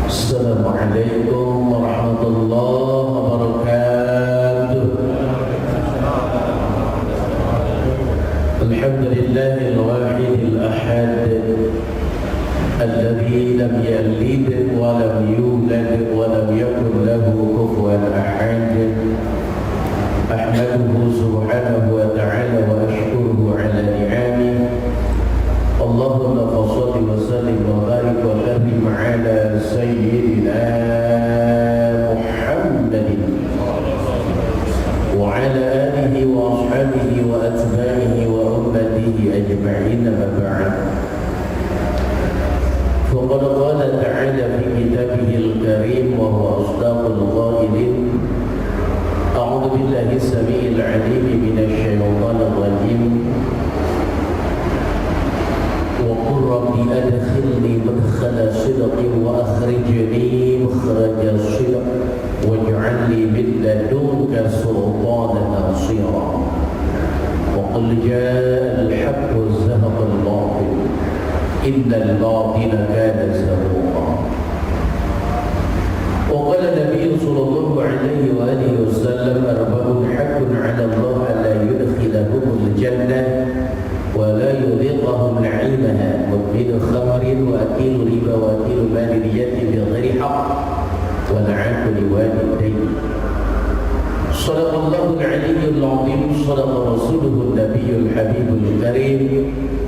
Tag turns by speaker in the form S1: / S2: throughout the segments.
S1: Assalamualaikum warahmatullahi wabarakatuh. Alhamdulillahil wahidil ahad alladzi lam yalid wa lam yulad wa lam yakul lahu kufuwan ahad. Ahmaduhu subhanahu wa ta'ala wa ashkuruhu ala ni'amihi. Allahumma salli wa sallim wa barik wa karim ala sayyidina Muhammadin wa ala alihi wa ashabihi wa atba'ihi wa ummatihi ajma'in, ma ba'd. Faqad qala ta'ala fi kitabihil karim wa huwa asdaqul qailin. A'udzu billahi as-sami'il 'alim minasy syaithanir rajim. وقل رب أدخلني مدخل صدق وأخرجني مخرج صدق واجعل لي من لدنك سلطانا نصيرا وقل جاء الحق وزهق الباطل إن الباطل كان زهوقا. وقال النبي صلى الله عليه وآله وسلم أربع حق على الله ألا يدخلهم الجنة ولا يذيقهم نعيمها مدمن خمر وأكيل ربا وأكيل مال اليتيم بغير حق والعاق لوالديه. صدق الله العلي العظيم، صدق رسوله النبي الحبيب الكريم،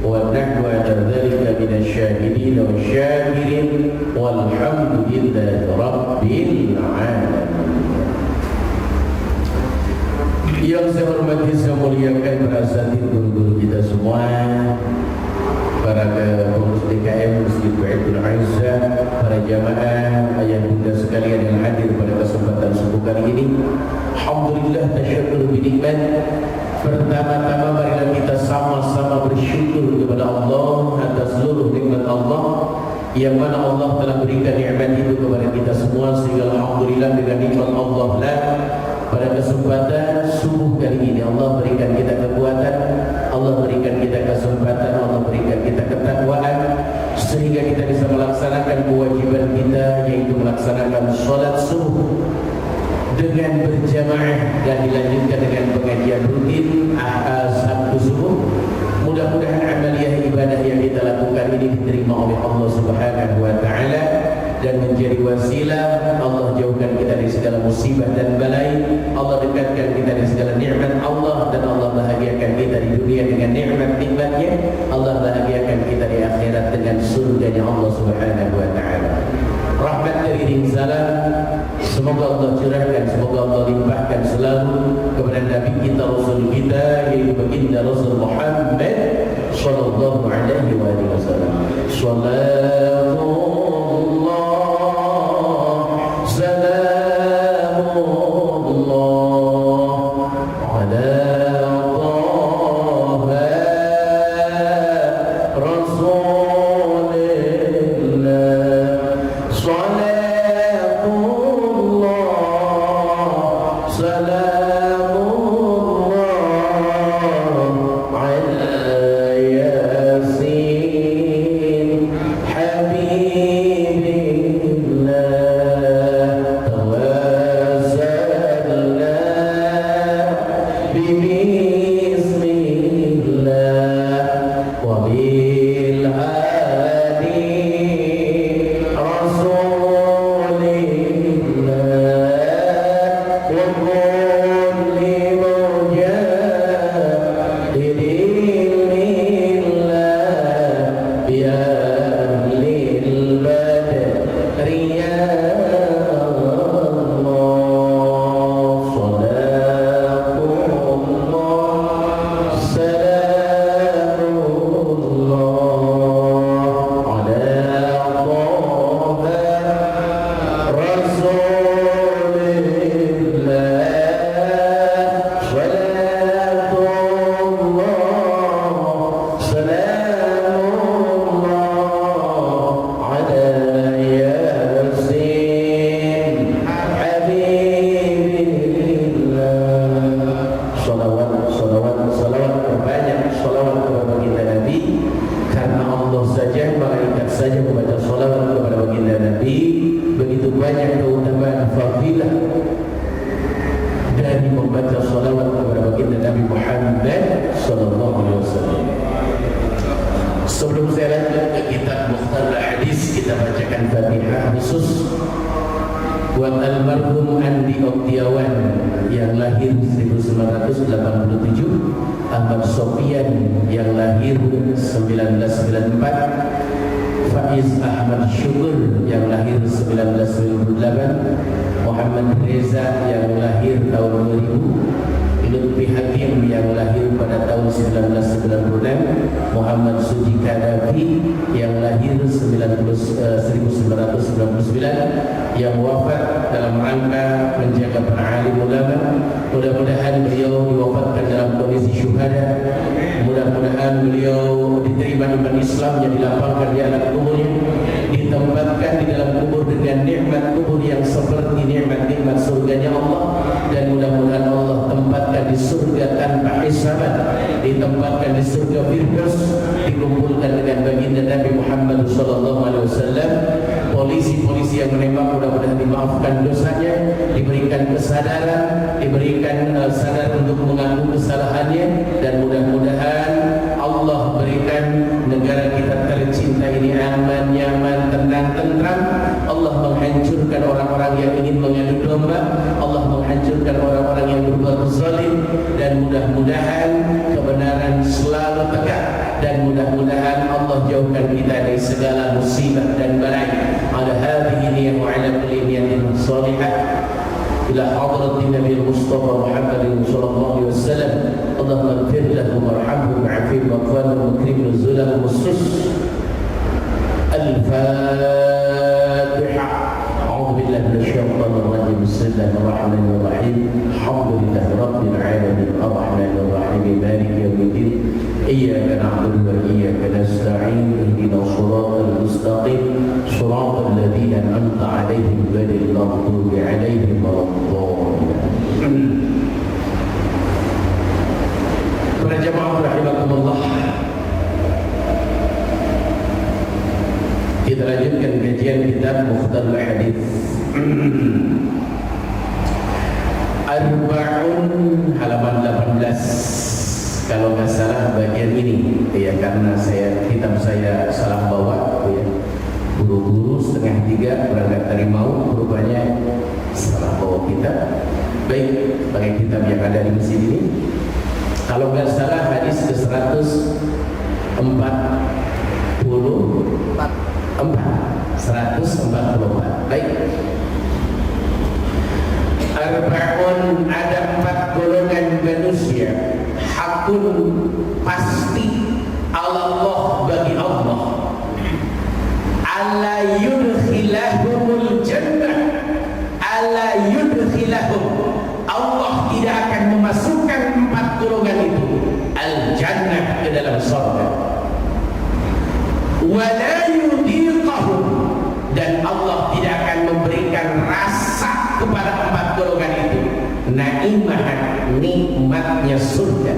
S1: ونحن على ذلك من الشاهدين والشاكرين والحمد لله رب العالمين. Yang saya hormati, saya muliakan para asatidz, guru-guru kita semua, para pengurus DKM Masjid Baitul Aizah, para jamaah, ayah bunda sekalian yang hadir pada kesempatan subuh kali ini. Alhamdulillah, tasyukur binikmat. Pertama-tama marilah kita sama-sama bersyukur kepada Allah atas seluruh nikmat Allah yang mana Allah telah berikan nikmat itu kepada kita semua, sehingga alhamdulillah dengan nikmat Allah lah pada kesempatan subuh kali ini Allah berikan kita kekuatan, Allah berikan kita kesempatan, Allah berikan kita ketakwaan, sehingga kita bisa melaksanakan kewajiban kita, yaitu melaksanakan sholat subuh dengan berjamaah dan dilanjutkan dengan pengajian rutin Sabtu subuh. Mudah-mudahan amaliyah ibadah yang kita lakukan ini diterima oleh Allah Subhanahu wa ta'ala dan menjadi wasilah Allah jauhkan kita dari segala musibah dan balai, Allah dekatkan kita dari segala nikmat Allah, dan Allah bahagiakan kita di dunia dengan nikmat-nikmatnya, Allah bahagiakan kita di akhirat dengan surganya Allah Subhanahu wa ta'ala. Rahmat teriring salam semoga Allah curahkan, semoga Allah limpahkan selalu kepada Nabi kita, Rasul kita, yaitu baginda Rasul Muhammad sallallahu alaihi wasallam. Sallallahu membaca salawat kepada baginda Nabi Muhammad sallallahu alaihi wasallam. Sebelum saya lanjut ke kitab Mukhtar Hadis, kita bacakan Fatihah khusus buat almarhum Andi Oktiawan yang lahir 1987, Ahmad Sofian yang lahir 1994, Faiz Ahmad Syukur yang lahir 1998, Muhammad Reza yang lahir tahun 2000, Lutfi Hakim yang lahir pada tahun 1996, Muhammad Suji Kadafi yang lahir 1999, yang wafat dalam rangka menjaga para alim ulama. Mudah-mudahan beliau diwafatkan dalam kondisi syuhada. Mudah-mudahan beliau diterima iman Islam yang dilapangkan di alam kuburnya, ditempatkan di dalam kubur dengan nikmat kubur yang seperti nikmat-nikmat surganya Allah, dan mudah-mudahan Allah tempatkan di surga tanpa hisaban, ditempatkan di surga Firdaus, dikumpulkan dengan baginda Nabi Muhammad SAW. Polisi-polisi yang menembak mudah-mudahan dimaafkan dosanya, diberikan kesadaran, diberikan sadar untuk mengaku kesalahannya, dan mudah-mudahan Allah berikan negara kita tercinta ini aman, nyaman, tenang, tentram. Allah menghancurkan orang-orang yang ingin mengadu domba, Allah menghancurkan orang-orang yang berbuat zalim, dan mudah-mudahan kebenaran selalu tegak, dan mudah-mudahan Allah jauhkan kita dari segala musibah dan balai. Ala hadhihi niyyah wa ala kulli niyatin salihah ila hadratin Nabi Mustafa Muhammad sallallahu alaihi wasallam. Allahumma ighfir lahum warhamhum wa'afihim wa'fu mukrim nuzulahum usus. Al-Fatiha. A'udzu billahi minasyaitonir rajim. Bismillahirrahmanirrahim. Alhamdulillahi rabbil alamin arrahmanir rahim maliki yaumiddin. Iyyaka na'budu wa iyyaka nasta'in. Ihdinas siratal mustaqim. Siratal ladzina an'amta 'alaihim ghairil maghdubi 'alaihim waladdallin. Para jamaah rahimakumullah, kita lanjutkan kajian kitab Mukhtar Hadis. Arba'un halaman 18. Kalau nggak salah bagian ini, ya karena kitab saya salah bawa, ya. Buru-buru setengah 3 berangkat dari mau, rupanya salah bawa kitab. Baik, pakai kitab yang ada di mesin ini. Kalau nggak salah hadis ke 144. Baik. Arba'un, ada 4 golongan manusia, hakun pasti Allah bagi Allah, ala yudkhilahumul jannah, ala yudkhilahum, Allah tidak akan memasukkan 4 golongan itu al-jannah, ke dalam surga. Wala yudiqahum, dan Allah tidak akan memberikan rasa kepada 4 golongan itu naimah, nikmatnya surga.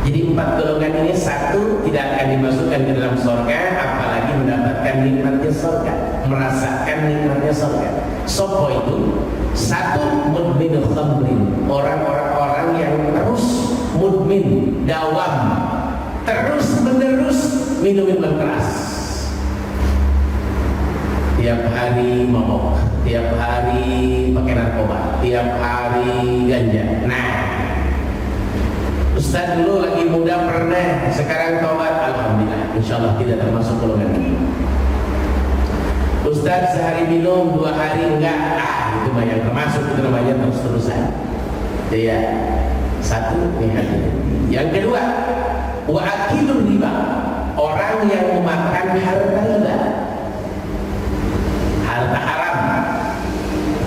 S1: Jadi 4 golongan ini, 1 tidak akan dimasukkan ke dalam surga, apalagi mendapatkan nikmatnya surga, merasakan nikmatnya surga. Sopo itu? 1 mudmin khamrin, orang-orang yang terus mudmin, dawam, terus menerus minum minuman keras, tiap hari mabok, tiap hari pakai narkoba, tiap hari ganja. Nah, Ustaz dulu lagi muda pernah, sekarang tobat, alhamdulillah, insyaallah tidak termasuk golongan ini. Ustaz sehari minum, 2 hari enggak, itu mah yang termasuk, itu namanya terus-terusan. Ya, 1 nih hati. Yang kedua, wa akilur riba, orang yang memakan harta riba, harta haram,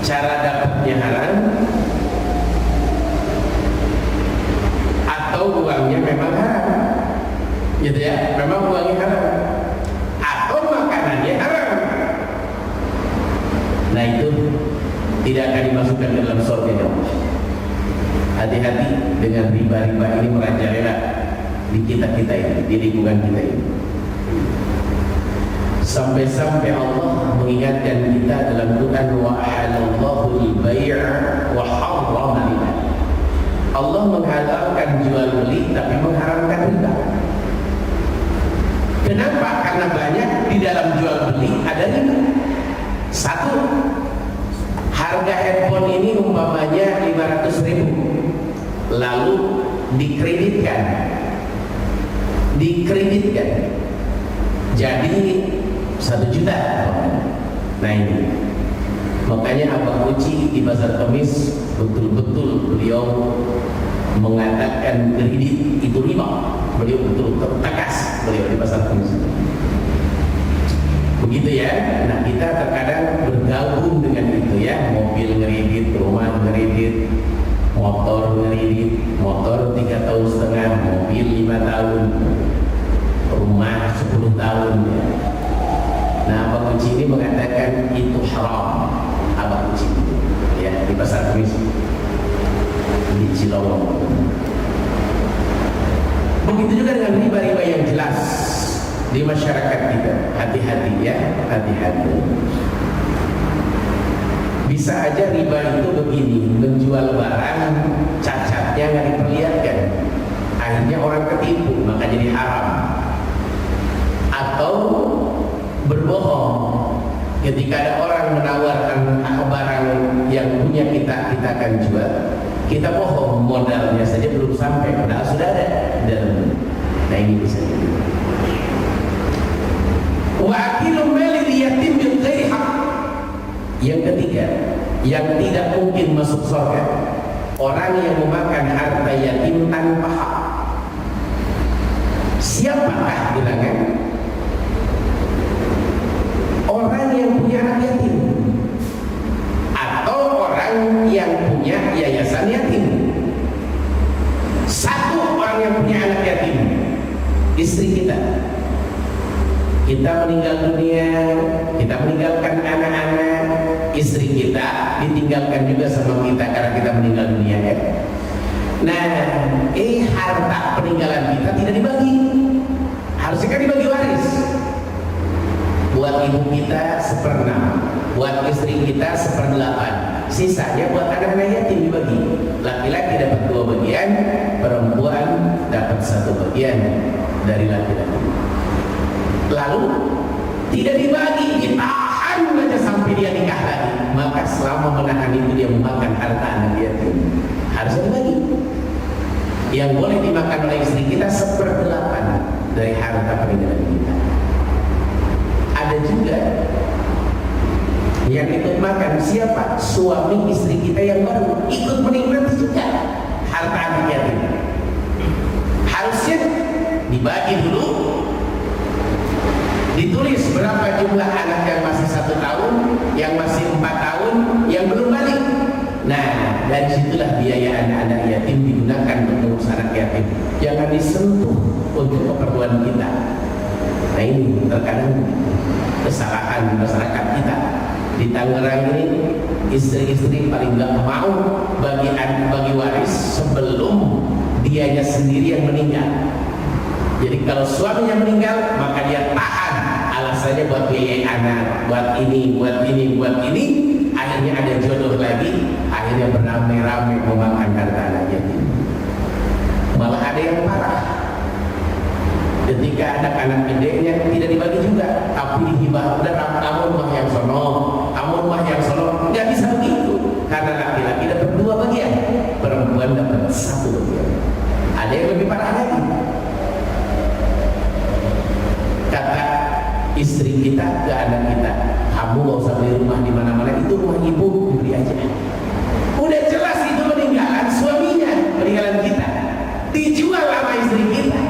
S1: cara dapatnya haram, atau uangnya memang haram, gitu ya, memang uangnya haram, atau makanannya haram. Nah, itu tidak akan dimasukkan ke dalam surga. Hati-hati dengan riba-riba ini merajalela di kita-kita ini, di lingkungan kita ini. Sampai-sampai Allah mengingatkan kita dalam Quran, wa halallahu al-bai' wa harrama riba. Allah menghalalkan jual beli tapi mengharamkan riba. Kenapa? Karena banyak di dalam jual beli ada riba. Satu, harga handphone ini umpamanya 500.000, lalu dikreditkan jadi 1 juta. Nah ini makanya Abang Uci di Pasar Kemis betul-betul beliau mengatakan kredit itu riba. Beliau betul tegas beliau di Pasar Kemis. Begitu ya. Nah kita terkadang bergabung dengan itu ya, mobil ngeridit, rumah ngeridit, motor ngeridit, motor 3,5 tahun, mobil 5 tahun, rumah 10 tahun ya. Nah Abang Uci ini mengatakan itu haram. Abang Uci ya di Pasar Kemis di Cilowong. Begitu juga dengan riba-riba yang jelas di masyarakat kita. Hati-hati ya, hati-hati. Bisa aja riba itu begini, menjual barang cacatnya nggak diperlihatkan, akhirnya orang ketipu, maka jadi haram. Atau berbohong, ketika ada orang menawarkan barang yang punya kita akan jual, kita bohong, modalnya saja belum sampai, padahal sudah ada dalam. Nah ini bisa jadi. Wa akilu mali yatim bil ghairi haq. Yang ketiga, yang tidak mungkin masuk surga, orang yang memakan harta yatim tanpa hak. Siapakah bilangan? Orang yang punya anak yatim atau orang yang punya yayasan yatim. Satu, orang yang punya anak yatim, istri kita. Kita meninggal dunia, kita meninggalkan anak-anak, istri kita ditinggalkan juga sama kita karena kita meninggal dunia ya. Nah, harta peninggalan kita tidak dibagi, harusnya kan dibagi waris. Buat ibu kita 1/6, buat istri kita 1/8, sisanya buat anak-anak yatim dibagi. Laki-laki dapat 2 bagian, perempuan dapat 1 bagian dari laki-laki. Lalu tidak dibagi, ditahan saja sampai dia nikah lagi. Maka selama menahan itu dia memakan harta anak yatim, harusnya dibagi. Yang boleh dimakan oleh istri kita 1/8 dari harta peninggalan kita. Ada juga yang ikut makan siapa? Suami istri kita yang baru ikut menikmati juga harta anak yatim. Harusnya dibagi dulu, ditulis berapa jumlah anak yang masih 1 tahun, yang masih 4 tahun, yang belum balik. Nah, dari situlah biaya anak-anak yatim digunakan untuk mengurus anak yatim. Jangan disentuh untuk keperluan kita. Nah ini terkadang kesalahan masyarakat kita. Di Tangerang ini istri-istri paling nggak mau bagi waris sebelum dianya sendiri yang meninggal. Jadi kalau suaminya meninggal, maka dia tahan, alasannya buat biaya anak, buat ini, buat ini, buat ini. Akhirnya ada jodoh lagi, akhirnya beramai-ramai memakan harta anak yatim. Malah ada yang parah, ketika anak-anak gedenya tidak dibagi juga, tapi dihibah. Udah kamu rumah yang sono, kamu rumah yang sono. Nggak bisa begitu, karena laki-laki dapat 2 bagian, perempuan dapat 1 bagian. Ada yang lebih parah lagi. Kata istri kita ke anak kita, kamu gak usah beli rumah di mana-mana, itu rumah ibu, beli aja. Udah jelas itu peninggalan suaminya, peninggalan kita, dijual sama istri kita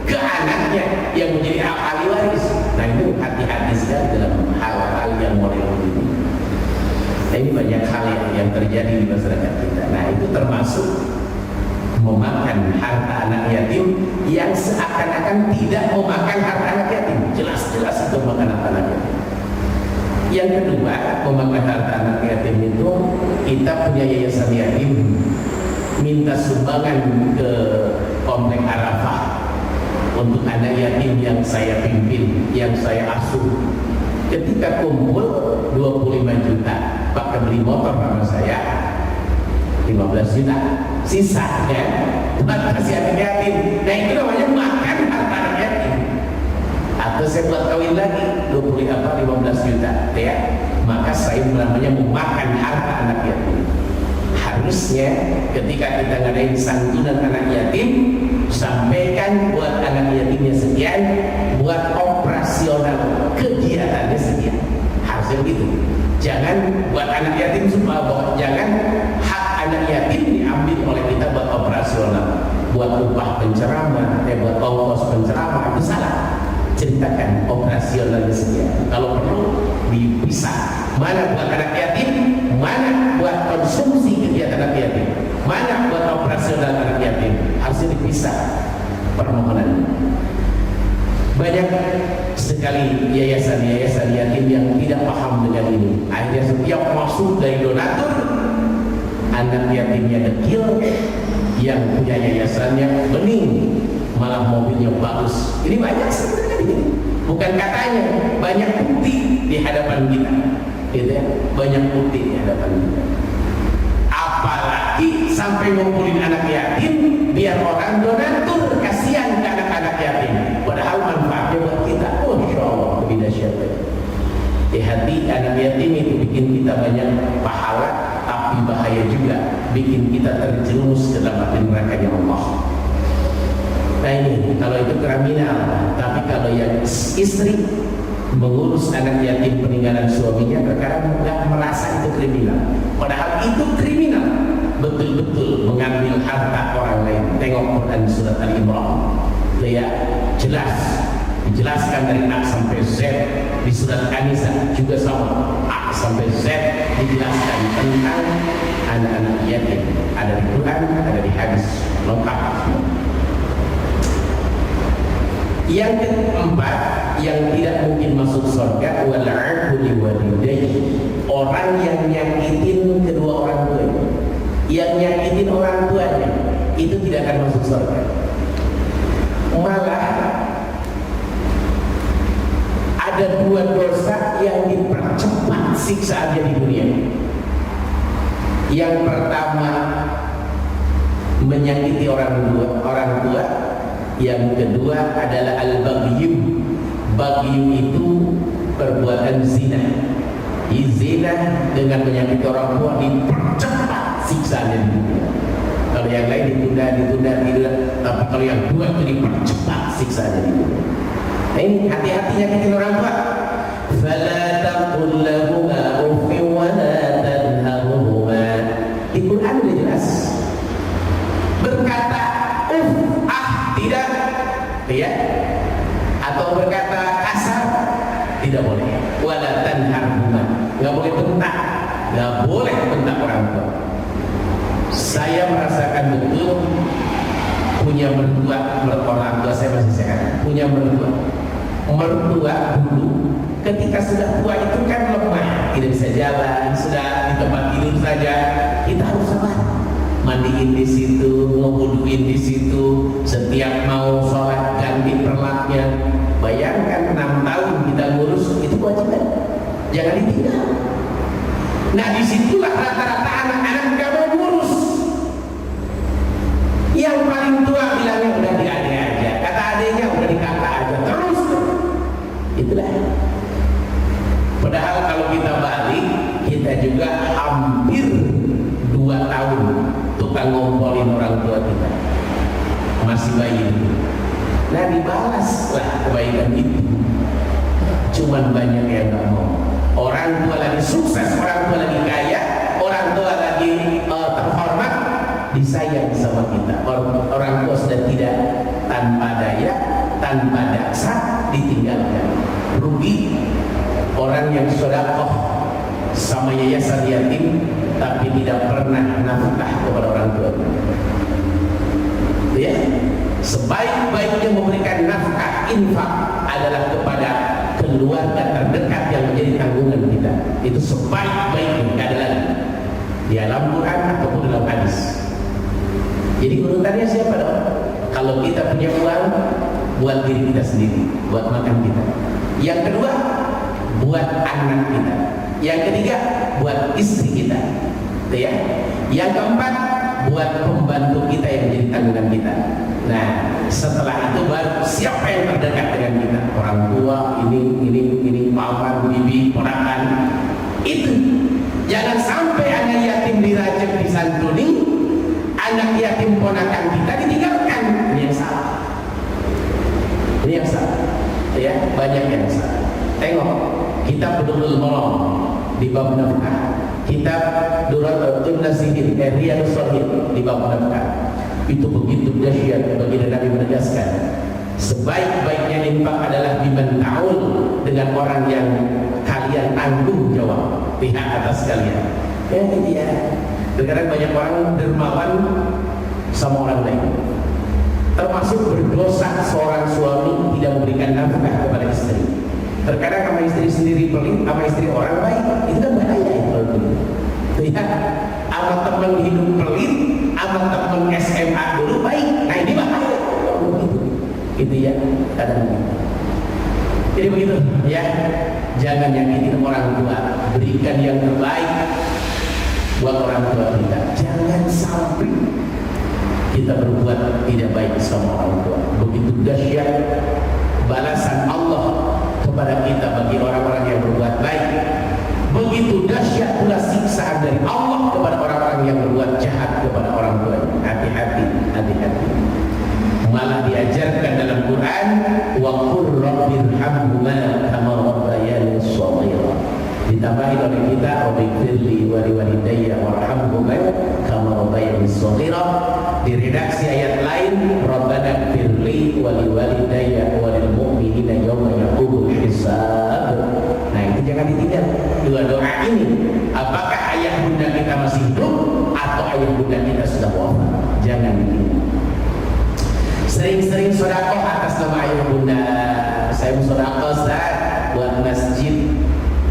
S1: ke anaknya yang menjadi ahli waris. Nah itu hati-hati sekali dalam hal-hal yang model ini. Nah ini banyak hal yang terjadi di masyarakat kita. Nah itu termasuk memakan harta anak yatim yang seakan-akan tidak memakan harta anak yatim. Jelas-jelas itu memakan harta anak yatim. Yang kedua, memakan harta anak yatim itu, kita punya yayasan yatim, minta sumbangan ke Komplek Arafah untuk anak yatim yang saya pimpin, yang saya asuh. Ketika kumpul 25 juta, pakai beli motor sama saya, 15 juta. Sisanya buat kasih anak yatim. Nah itu namanya makan harta anak yatim. Atau saya buat kawin lagi 15 juta, ya. Maka saya namanya memakan harta anak yatim. Harusnya ketika kita ngadain santunan anak yatim, sampaikan buat anak yatimnya sekian, buat operasional kegiatannya sekian. Harusnya begitu. Jangan buat anak yatim semua, jangan hak anak yatim diambil oleh kita buat operasional, buat upah penceramah, buat ongkos penceramah, itu salah. Ceritakan operasionalnya sekian. Kalau perlu dipisah. Mana buat anak yatim, mana buat konsumsi kegiatan anak yatim, mana buat operasional anak yatim. Harusnya dipisah permohonan. Banyak sekali yayasan-yayasan yatim yang tidak paham dengan ini. Akhirnya setiap masuk dari donatur, anak yatimnya dekil, yang punya yayasannya bening, malah mobilnya bagus. Ini banyak sebenarnya ini. Bukan katanya, banyak bukti di hadapan kita. Gitu ya, banyak bukti di hadapan kita. Apalagi sampai ngumpulin anak yatim biar orang donatur, kasihan ke anak-anak yatim. Padahal manfaatnya buat kita. Oh, insya Allah lebih dahsyat. Di hati anak yatim itu bikin kita banyak pahala, tapi bahaya juga, bikin kita terjerumus ke dalam api neraka Allah. Nah ini kalau itu kriminal. Tapi kalau yang istri mengurus anak yatim peninggalan suaminya, terkadang nggak merasa itu kriminal. Padahal itu kriminal, betul-betul mengambil harta orang lain. Tengok Quran surat Al-Imran, ya jelas dijelaskan dari A sampai Z. Di surat An-Nisa juga sama, A sampai Z dijelaskan tentang anak-anak yatim. Ada di Quran, ada di hadis, lengkap. Yang keempat, yang tidak mungkin masuk surga, wal'aqu liwalidayhi, orang yang nyakitin kedua orang tuanya. Yang nyakitin orang tuanya itu tidak akan masuk surga. Malah ada dua dosa yang dipercepat siksaannya di dunia. Yang pertama, menyakiti orang tua. Yang kedua adalah al-baghyu. Baghyu itu perbuatan zina. Zina dengan menyakiti orang tua dipercepat siksaannya di dunia. Kalau yang lain ditunda, tapi kalau yang dua itu dipercepat siksaannya di dunia. Nah ini hati-hati nyakitin orang tua. Fala taqul lahuma uffin wa la tanharhuma. Di Quran sudah jelas. Berkata tidak, ya, atau berkata kasar tidak boleh. Wala tanharhuma, nggak boleh bentak, nggak boleh bentak orang tua. Saya merasakan betul punya mertua, orang tua saya masih sehat, punya mertua dulu ketika sudah tua itu kan lemah, tidak bisa jalan, sudah di tempat tidur saja, kita harus sabar. Mandiin di situ, ngewuduin di situ, setiap mau sholat ganti perlatnya. Bayangkan 6 tahun kita ngurus, itu kewajiban, jangan ditinggal. Nah disitulah rata-rata anak-anak gak mau ngurus. Yang paling tua bilangnya udah di adek aja, kata adeknya udah di kakak aja, terus. Itulah. Padahal kalau kita balik, kita juga hampir 2 tahun tukang ngompolin orang tua kita, masih bayi. Nah dibalaslah kebaikan itu. Cuman banyak yang gak mau. Orang tua lagi sukses, orang tua lagi kaya, orang tua lagi terhormat, disayang sama kita. Orang tua sudah tidak, tanpa daya, tanpa dasar, ditinggalkan. Rugi orang yang sedekah sama yayasan yatim tapi tidak pernah nafkah kepada orang tua. Ya, sebaik-baiknya memberikan nafkah infak adalah kepada keluarga terdekat yang menjadi tanggungan kita. Itu sebaik-baiknya, tidak ada lagi di dalam Quran ataupun dalam hadis. Jadi urutannya siapa dong? Kalau kita punya uang, buat diri kita sendiri, buat makan kita. Yang kedua, buat anak kita. Yang ketiga, buat istri kita. Itu ya. Yang keempat, buat pembantu kita yang jadi tanggungan kita. Nah, setelah itu baru siapa yang terdekat dengan kita? Orang tua, ini paman, bibi, ponakan. Itu. Jangan sampai anak yatim dirajam disantuni, anak yatim ponakan kita ditinggalkan. Ini yang salah. Ini yang salah. Ya, banyak yang salah. Tengok, kitab Bulughul Maram di bab nafkah, kitab Duratul Nasihin, Riyadhus Shalihin di bab nafkah. Itu begitu dahsyat. Baginda Nabi menegaskan, sebaik-baiknya infak adalah biman ta'ul, dengan orang yang kalian tanggung jawab pihak atas kalian. Ya ini dia. Sekarang banyak orang dermawan sama orang lain, termasuk berdosa seorang suami tidak memberikan nafkah kepada istri. Terkadang sama istri sendiri pelit, sama istri orang baik, itu kan bahaya itu. Lihat, sama teman hidup pelit, sama teman SMA dulu baik, nah ini bahaya. Gitu ya, kadang. Jadi begitu ya, jangan nyakitin orang tua, berikan yang terbaik buat orang tua kita. Jangan sampai kita berbuat tidak baik sama orang tua. Begitu dahsyat balasan Allah kepada kita bagi orang-orang yang berbuat baik. Begitu dahsyat pula siksaan dari Allah kepada orang-orang yang berbuat jahat kepada orang tua. Hati-hati, hati-hati. Malah diajarkan dalam Quran, wa qur rabbirhamhuma kama rabbayani shaghira. Ditambahin oleh kita, rabbighfirli wa liwalidayya warhamhuma kama rabbayani shaghira. Di redaksi ayat lain, rabbana ighfirli wa liwalidayya wa lil mu'minina yawma yaqumul hisab. Nah, itu jangan ditinggal. Dua doa ini, apakah ayah bunda kita masih hidup atau ayah bunda kita sudah wafat? Jangan ditinggal. Sering-sering sedekah atas nama ayah bunda. Saya mau sedekah buat masjid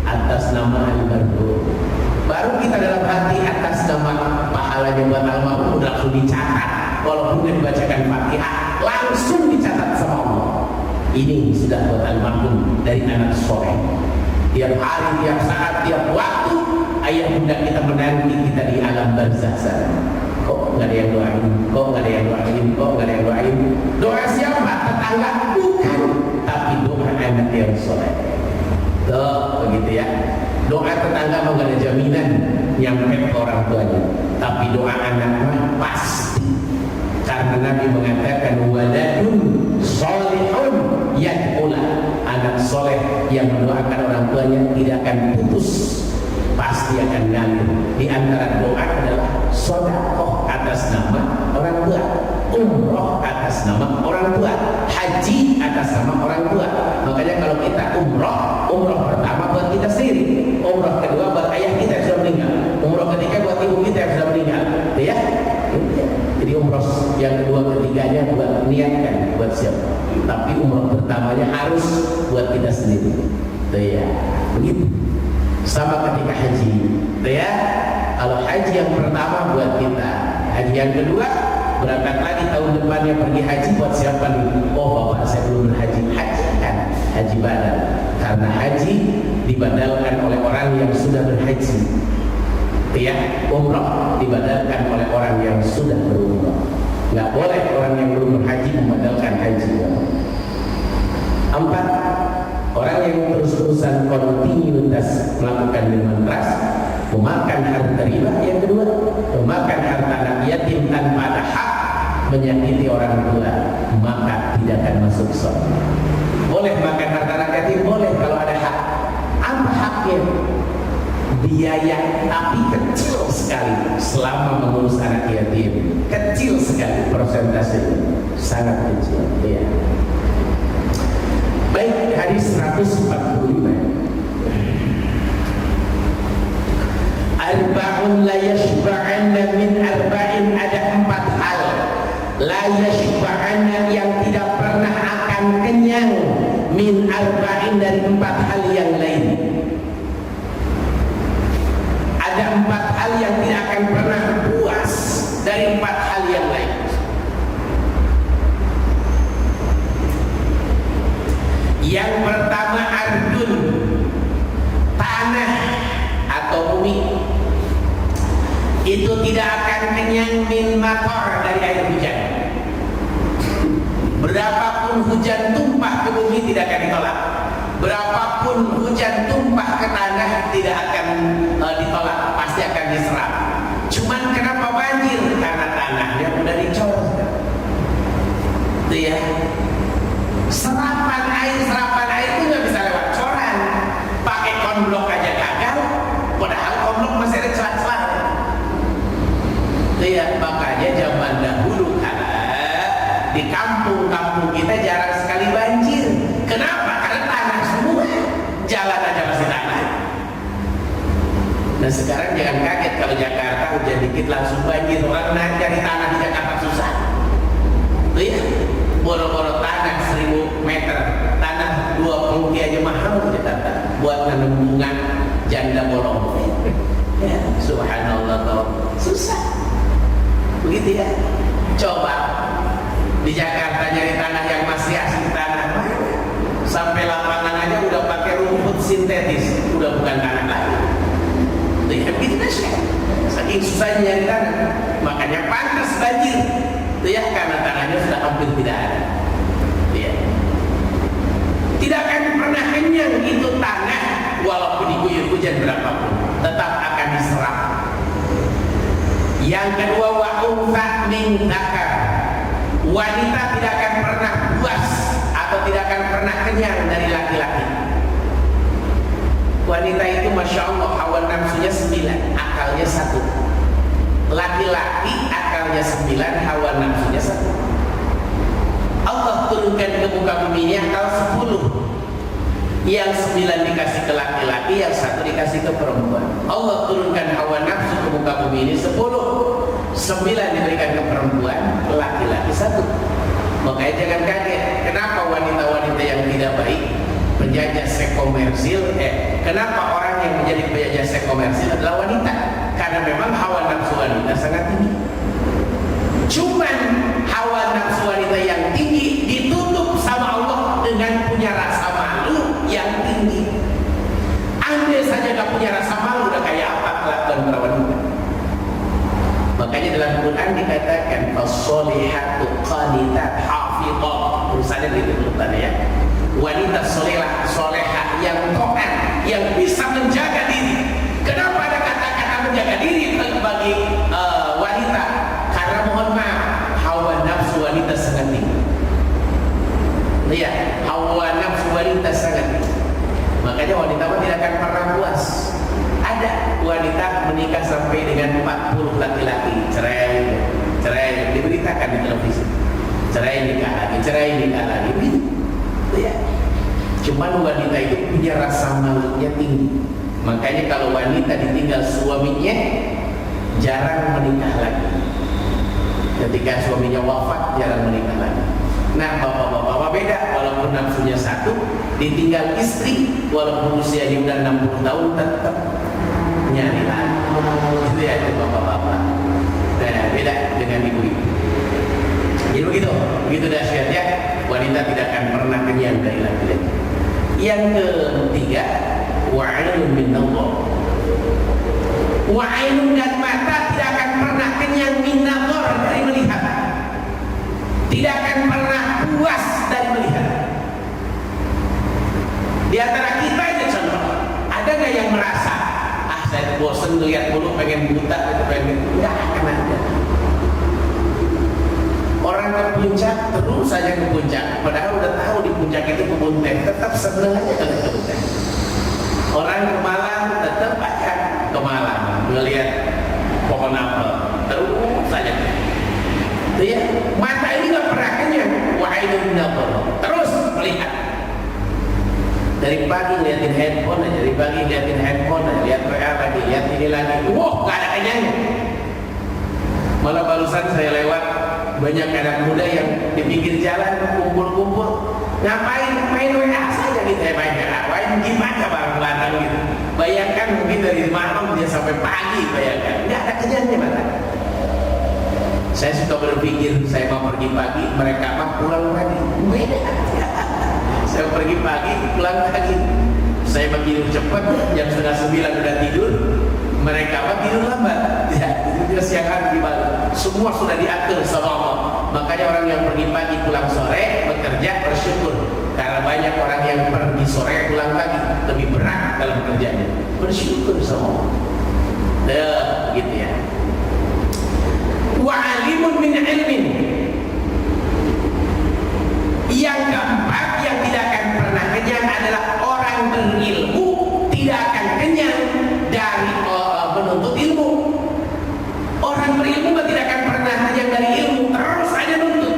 S1: atas nama almarhum. Baru kita dalam hati atas nama pahalanya buat almarhum udah langsung dicatat. Walaupun tidak dibacakan Fatihah, langsung dicatat sama Allah. Ini sudah buat almarhum dari anak soleh. Tiap hari, tiap saat, tiap waktu ayah bunda kita menanti kita di alam barzakh sana. Kok nggak ada yang doain? Kok nggak ada yang doain? Kok nggak ada yang doain? Doa siapa? Tetangga? Bukan, tapi doa anak yang soleh. Tuh, begitu ya. Doa tetangga mah nggak ada jaminan nyampe ke orang tuanya, tapi doa anak mah pasti. Karena Nabi mengatakan waladun sholihun yad'ula, anak soleh yang mendoakan orang tuanya tidak akan putus, pasti akan ngalir. Di antara doa adalah sedekah atas nama orang tua, umroh atas nama orang tua, haji atas nama orang tua. Makanya kalau kita umroh pertama buat kita sendiri, umroh kedua buat ayah kita yang sudah meninggal, umroh ketiga buat ibu kita yang sudah meninggal, ya. Jadi umroh yang kedua ketiganya buat niatkan buat siapa, tapi umroh pertamanya harus buat kita sendiri, ya. Begitu. Sama ketika haji, ya. Kalau haji yang pertama buat kita, haji yang kedua berangkat lagi tahun depannya pergi haji buat siapa nih? Oh bapak saya belum berhaji, haji kan, haji badal. Karena haji dibadalkan oleh orang yang sudah berhaji, ya. Umrah dibadalkan oleh orang yang sudah berumrah. Nggak boleh orang yang belum berhaji membadalkan haji. 4. Orang yang terus-terusan kontinuitas melakukan minuman keras, memakan harta riba. Yang kedua, memakan harta anak yatim tanpa ada hak, menyakiti orang tua, maka tidak akan masuk surga. Boleh makan harta anak yatim, boleh kalau ada hak. Apa haknya? Biaya, tapi kecil sekali selama mengurus anak yatim. Kecil sekali persentase, sangat kecil. Ya. Baik, hadis 145. Arba'un la yashba'anna min arba'in, ada 4 hal la yashba'anna yang tidak pernah akan kenyang, min arba'in dari 4 hal yang lain. Ada 4 hal yang tidak akan pernah puas dari 4 hal yang lain. Yang pertama, ardun, tanah atau bumi. itu tidak akan kenyang min matar, dari air hujan. Berapapun hujan tumpah ke bumi tidak akan ditolak. Berapapun hujan tumpah ke tanah tidak akan ditolak, pasti akan diserap. Cuman kenapa banjir? Karena tanahnya udah dicor. Itu ya. Serapan air itu nggak bisa lewat coran. Pakai konblok aja gagal, padahal konblok masih ada celah-celah. Itu ya, makanya zaman dahulu kala di kampung-kampung kita jarang sekali banjir. Kenapa? Karena tanah semua, jalan aja masih tanah. Nah sekarang jangan kaget kalau Jakarta hujan dikit langsung banjir. Orang cari tanah di Jakarta susah. Tuh ya, boro-boro tanah 1000 meter, tanah 20 aja mahal di Jakarta. Buat nanam bunga janda bolong. Ya, subhanallah, susah. Begitu ya. Coba di Jakarta nyari tanah yang masih asli tanah, sampai lapangan aja udah pakai rumput sintetis, udah bukan tanah lagi. Begitu saja. Saking susahnya nyari tanah, makanya pantas banjir. Itu ya, karena tanahnya sudah hampir tidak ada. Ya. Tidak akan pernah kenyang itu tanah, walaupun diguyur hujan berapapun, tetap akan diserap. Yang kedua, wa unfa min dzakar. Wanita tidak akan pernah puas atau tidak akan pernah kenyang dari laki-laki. Wanita itu Masya Allah hawa nafsunya 9, akalnya 1. Laki-laki akalnya 9, hawa nafsunya 1. Allah turunkan ke muka bumi ini akal 10. Yang 9 dikasih ke laki-laki, yang 1 dikasih ke perempuan. Allah turunkan hawa nafsu ke muka bumi ini 10. 9 diberikan ke perempuan, laki-laki 1. Makanya jangan kaget kenapa wanita-wanita yang tidak baik penjajah seks komersil. Kenapa orang yang menjadi penjajah seks komersil adalah wanita? Karena memang hawa nafsu wanita sangat tinggi. Cuman hawa nafsu wanita yang tinggi ditutup sama Allah dengan punya rasa malu yang tinggi. Andai saja gak punya rasa malu, udah kayak apa kelakuan para wanita. Makanya dalam Quran dikatakan as-solihatu qanitat hafidhah. Tulisannya gitu tulisannya ya. Wanita solehah yang taat, yang bisa menjaga diri. Kenapa ada kata-kata menjaga diri bagi wanita? Karena mohon maaf, hawa nafsu wanita sangat tinggi. Iya, hawa nafsu wanita sangat tinggi. Makanya wanita tidak akan pernah puas. Ada wanita menikah sampai dengan 40 laki-laki, cerai, diberitakan di televisi. Cerai nikah lagi, gitu ya. Cuman wanita itu punya rasa malunya tinggi. Makanya kalau wanita ditinggal suaminya, jarang menikah lagi. Ketika suaminya wafat, jarang menikah lagi. Nah, bapak-bapak beda, walaupun nafsunya 1, ditinggal istri, walaupun usianya udah 60 tahun, tetap nyari lagi. Itu ya, bapak-bapak. Nah, beda dengan ibu-ibu. Jadi begitu dahsyatnya wanita tidak akan pernah kenyang dari laki-laki. Yang ketiga, wa'inun min nazar. Wa'inun, dan mata tidak akan pernah kenyang min nazar, dari melihat. Tidak akan pernah puas dari melihat. Di antara kita aja contoh, ada nggak yang merasa, saya bosan lihat mulu, pengen buta, pengen nggak akan ada. Orang ke puncak terus saja ke puncak, padahal udah tahu di puncak itu kebun teh, tetap seneng aja kalau ke puncak. Orang ke Malang tetap akan ke Malang melihat pohon apel, terus saja. Itu ya, mata ini nggak pernah kenyang. Wa'inun nazar, terus melihat. Dari pagi liatin handphone aja, lihat WA lagi, lihat ini lagi. Wah, nggak ada kenyangnya. Malah barusan saya lewat, banyak anak muda yang di pinggir jalan kumpul-kumpul, ngapain? Main WA saja gitu ya, main gimana bareng-bareng gitu. Bayangkan mungkin dari malam dia sampai pagi, bayangkan nggak ada kenyangnya mata. Saya suka berpikir, saya mau pergi pagi, mereka mah pulang pagi. Saya pergi pagi, pulang pagi. Saya begitu cepat, jam 8:30 udah tidur. Mereka apa tidur lambat, ya, itu siang hari gimana? Semua sudah diatur sama Allah. Makanya orang yang pergi pagi pulang sore bekerja bersyukur. Karena banyak orang yang pergi sore pulang pagi lebih berat dalam kerjanya. Bersyukur sama Allah. Gitu ya. Wa alimun min ilmin. Yang keempat yang tidak akan pernah kenyang adalah orang berilmu tidak akan kenyang dari menuntut ilmu. Orang berilmu tidak akan pernah kenyang dari ilmu, terus aja nuntut.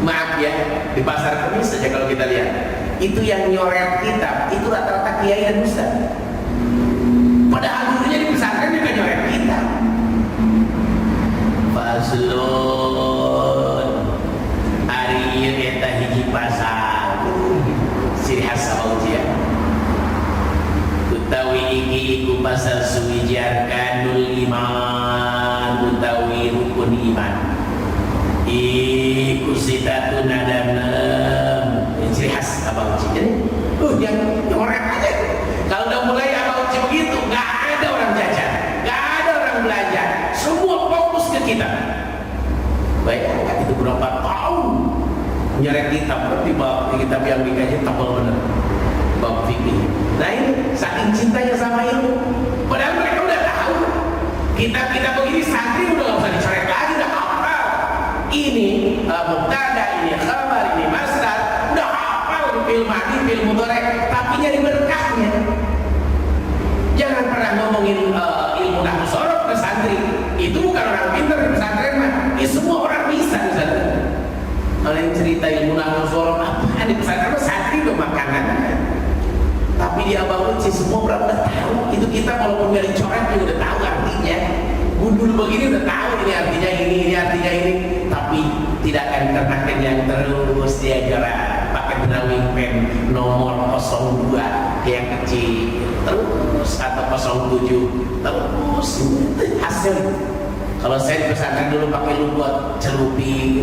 S1: Maaf ya, di pasar Kemis saja kalau kita lihat, itu yang nyoret kitab itu rata-rata kiai dan ustaz. Padahal dulunya di pesantren juga nyoret kitab. Faslun hari ieu eta hiji pasal ciri khas Sabaujia. Utawi iki iku pasal suwijar kanul iman, utawi rukun iman. Iku sitatun adanem, ciri khas Sabaujia. Jadi, yang nyorek aja. Kalau udah mulai Sabaujia begitu, nggak ada orang jajan, nggak ada orang belajar, semua fokus ke kita. Baik, itu berapa tahun nyeret kitab, berarti kitab yang dikaji tebal benar, bab fikih. Nah ini saking cintanya sama ilmu, padahal mereka udah tahu kitab-kitab begini santri udah nggak usah dicoret lagi, udah hafal. Ini mubtada, ini khabar, ini masdar, udah hafal fil madhi, fil mudhari, tapi nyari berkahnya. Jangan pernah ngomongin ilmu nahwu sorof ke santri. Itu bukan orang pintar di pesantren mah. Semua orang bisa di sana. Kalau yang cerita ilmu nahwu sorof apa di pesantren mah santri udah makanan. Tapi di Abang Uci semua orang udah tahu. Itu kita walaupun nggak dicoret juga udah tahu artinya. Gundul begini udah tahu ini artinya ini artinya ini. Tapi tidak akan pernah kenyang terus dia jarak pakai benawing pen nomor 02 yang kecil terus atau 07 terus hasil. Kalau saya di pesantren dulu pakai lu buat celupi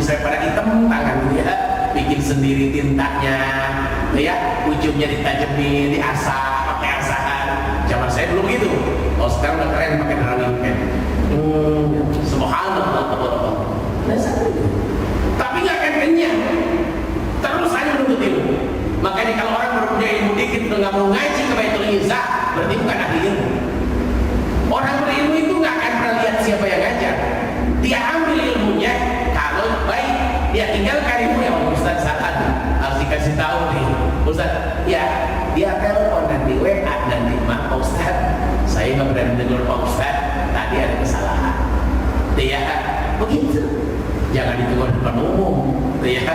S1: saya pada hitam tangan ya, bikin sendiri tintanya ya, ujungnya ditajemin, diasah pakai asahan. Zaman saya dulu begitu. Kalau sekarang udah keren pakai drawing pen. Subhanallah. Tapi nggak akan kenyang. Terus hanya menuntut ilmu. Makanya kalau orang baru punya ilmu dikit udah nggak mau ngaji ke Baitul Izzah, berarti bukan ahli ilmu. Orang berilmu itu nggak akan pernah lihat siapa yang ngajar. Dia ambil ilmunya, kalau baik dia tinggalkan ilmu yang Ustaz Sa'ad harus dikasih tahu nih, Ustaz. Ya, dia telepon nanti WA nanti, Pak Ustaz, saya nggak berani dengar Pak Ustaz, tadi ada kesalahan. Dia begitu. Jangan ditegur di depan umum, ya.